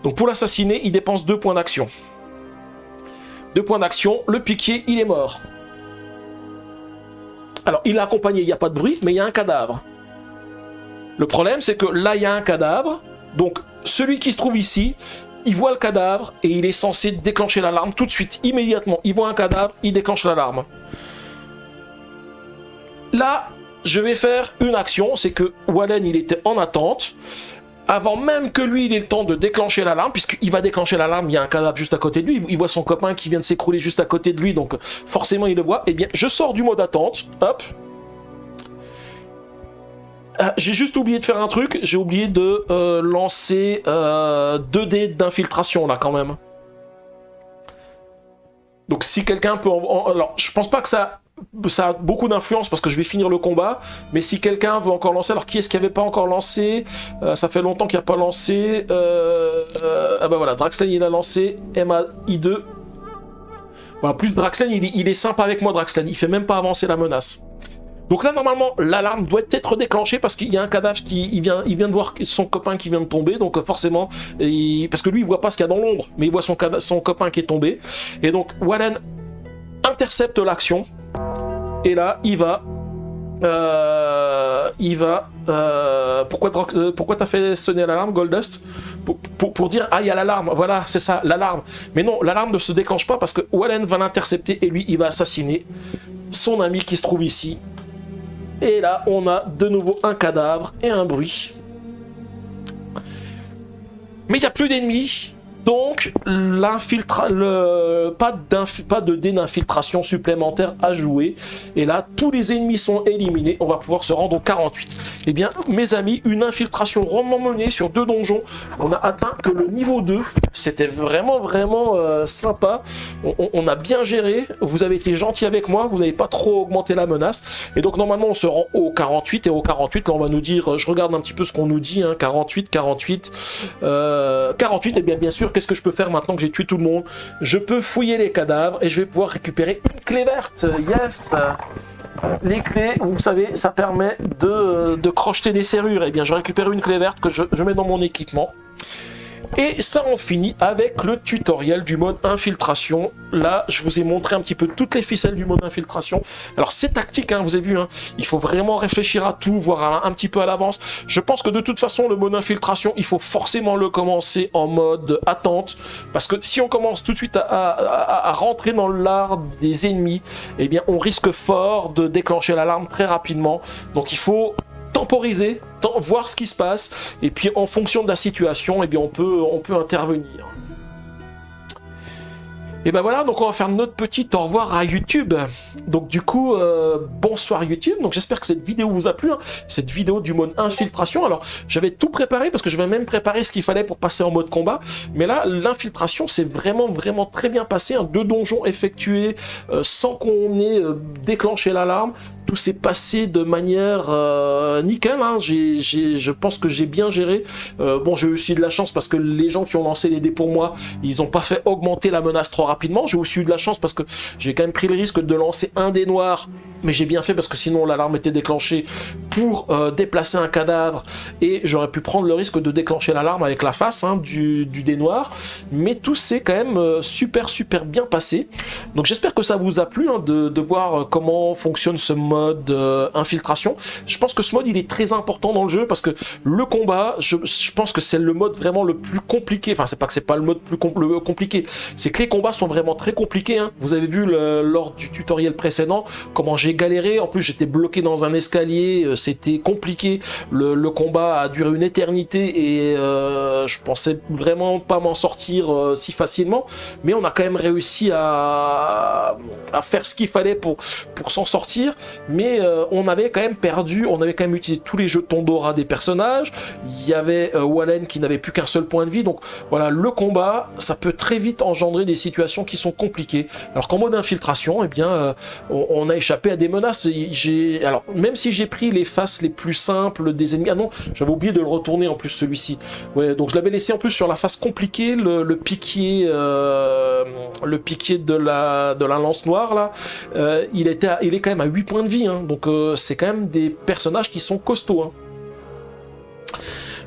Donc pour l'assassiner, il dépense 2 points d'action. 2 points d'action, le piqué, il est mort. Alors, il est accompagné, il n'y a pas de bruit, mais il y a un cadavre. Le problème, c'est que là, il y a un cadavre. Donc, celui qui se trouve ici, il voit le cadavre et il est censé déclencher l'alarme tout de suite, immédiatement. Il voit un cadavre, il déclenche l'alarme. Là, je vais faire une action, c'est que Wallen, il était en attente. Avant même que lui, il ait le temps de déclencher l'alarme, puisqu'il va déclencher l'alarme, il y a un cadavre juste à côté de lui, il voit son copain qui vient de s'écrouler juste à côté de lui, donc forcément il le voit. Eh bien, je sors du mode attente, hop. J'ai juste oublié de faire un truc, j'ai oublié de lancer 2 dés d'infiltration, là, quand même. Donc si quelqu'un peut... Alors, je pense pas que ça a beaucoup d'influence parce que je vais finir le combat, mais si quelqu'un veut encore lancer, alors qui est-ce qui n'avait pas encore lancé, ça fait longtemps qu'il n'a pas lancé, ah bah voilà, Draxlen il a lancé, Emma I2, voilà, plus Draxlen il est sympa avec moi, Draxlen, il fait même pas avancer la menace. Donc là normalement l'alarme doit être déclenchée parce qu'il y a un cadavre qui il vient de voir son copain qui vient de tomber, donc forcément, parce que lui il voit pas ce qu'il y a dans l'ombre, mais il voit son copain qui est tombé, et donc Wallen intercepte l'action. Et là, il va... pourquoi t'as fait sonner l'alarme, Goldust? Pour dire, ah, il y a l'alarme, voilà, c'est ça, l'alarme. Mais non, l'alarme ne se déclenche pas parce que Wallen va l'intercepter et lui, il va assassiner son ami qui se trouve ici. Et là, on a de nouveau un cadavre et un bruit. Mais il n'y a plus d'ennemis. Donc, pas de dé d'infiltration supplémentaire à jouer. Et là, tous les ennemis sont éliminés. On va pouvoir se rendre au 48. Eh bien, mes amis, une infiltration rondement menée sur 2 donjons. On a atteint que le niveau 2. C'était vraiment sympa. On a bien géré. Vous avez été gentil avec moi. Vous n'avez pas trop augmenté la menace. Et donc, normalement, on se rend au 48. Et au 48, là, on va nous dire... Je regarde un petit peu ce qu'on nous dit. Hein, 48. 48, et bien sûr, qu'est-ce que je peux faire maintenant que j'ai tué tout le monde? Je peux fouiller les cadavres et je vais pouvoir récupérer une clé verte. Yes! Les clés, vous savez, ça permet de crocheter des serrures. Et bien, je récupère une clé verte que je mets dans mon équipement. Et ça en finit avec le tutoriel du mode infiltration. Là, je vous ai montré un petit peu toutes les ficelles du mode infiltration. Alors, c'est tactique, hein, vous avez vu, hein, il faut vraiment réfléchir à tout, voir un petit peu à l'avance. Je pense que de toute façon, le mode infiltration, il faut forcément le commencer en mode attente. Parce que si on commence tout de suite à rentrer dans l'art des ennemis, eh bien, on risque fort de déclencher l'alarme très rapidement. Donc, il faut temporiser, voir ce qui se passe, et puis en fonction de la situation, eh bien on peut intervenir. Et ben voilà, donc on va faire notre petit au revoir à YouTube. Donc du coup, bonsoir YouTube. Donc j'espère que cette vidéo vous a plu, hein, cette vidéo du mode infiltration. Alors j'avais tout préparé parce que je vais même préparer ce qu'il fallait pour passer en mode combat. Mais là, l'infiltration c'est vraiment très bien passé. Hein, 2 donjons effectués sans qu'on ait déclenché l'alarme. Tout s'est passé de manière nickel, hein. Je pense que j'ai bien géré. Bon, j'ai eu aussi de la chance parce que les gens qui ont lancé les dés pour moi, ils n'ont pas fait augmenter la menace trop rapidement. J'ai aussi eu de la chance parce que j'ai quand même pris le risque de lancer un dé noir, mais j'ai bien fait parce que sinon l'alarme était déclenchée pour déplacer un cadavre et j'aurais pu prendre le risque de déclencher l'alarme avec la face, hein, du dé noir. Mais tout s'est quand même super bien passé. Donc j'espère que ça vous a plu, hein, de voir comment fonctionne ce mode infiltration. Je pense que ce mode il est très important dans le jeu parce que le combat, je pense que c'est le mode vraiment le plus compliqué. Enfin, c'est pas que c'est pas le mode plus compliqué, c'est que les combats sont vraiment très compliqués, hein. Vous avez vu lors du tutoriel précédent comment j'ai galéré. En plus, j'étais bloqué dans un escalier, c'était compliqué. Le combat a duré une éternité et je pensais vraiment pas m'en sortir si facilement, mais on a quand même réussi à faire ce qu'il fallait pour s'en sortir, mais on avait quand même perdu, on avait quand même utilisé tous les jetons d'aura des personnages, il y avait Wallen qui n'avait plus qu'un seul point de vie, donc voilà, le combat, ça peut très vite engendrer des situations qui sont compliquées, alors qu'en mode infiltration, eh bien, on a échappé à des menaces, alors, même si j'ai pris les faces les plus simples des ennemis, ah non, j'avais oublié de le retourner en plus celui-ci, ouais, donc je l'avais laissé en plus sur la face compliquée, le piquier de la lance noire, là, il est quand même à 8 points de vie, hein, donc c'est quand même des personnages qui sont costauds, hein.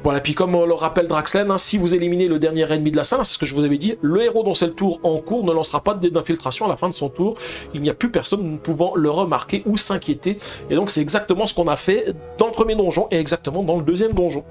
Voilà, puis comme on le rappelle Draxlen, hein, si vous éliminez le dernier ennemi de la scène, c'est ce que je vous avais dit, le héros dont c'est le tour en cours ne lancera pas de dé d'infiltration à la fin de son tour. Il n'y a plus personne pouvant le remarquer ou s'inquiéter. Et donc c'est exactement ce qu'on a fait dans le premier donjon et exactement dans le deuxième donjon.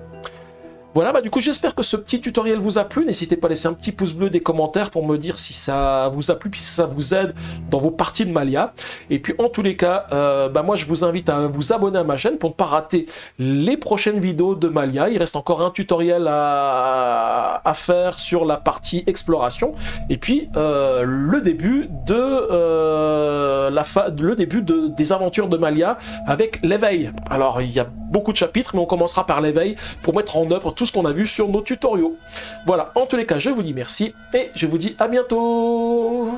Voilà, bah du coup j'espère que ce petit tutoriel vous a plu, n'hésitez pas à laisser un petit pouce bleu, des commentaires pour me dire si ça vous a plu, puis si ça vous aide dans vos parties de Malia. Et puis en tous les cas, bah moi je vous invite à vous abonner à ma chaîne pour ne pas rater les prochaines vidéos de Malia. Il reste encore un tutoriel à faire sur la partie exploration, et puis le début des aventures de Malia avec l'éveil. Alors il y a beaucoup de chapitres, mais on commencera par l'éveil pour mettre en œuvre tout ce qu'on a vu sur nos tutoriaux. Voilà, en tous les cas, je vous dis merci et je vous dis à bientôt.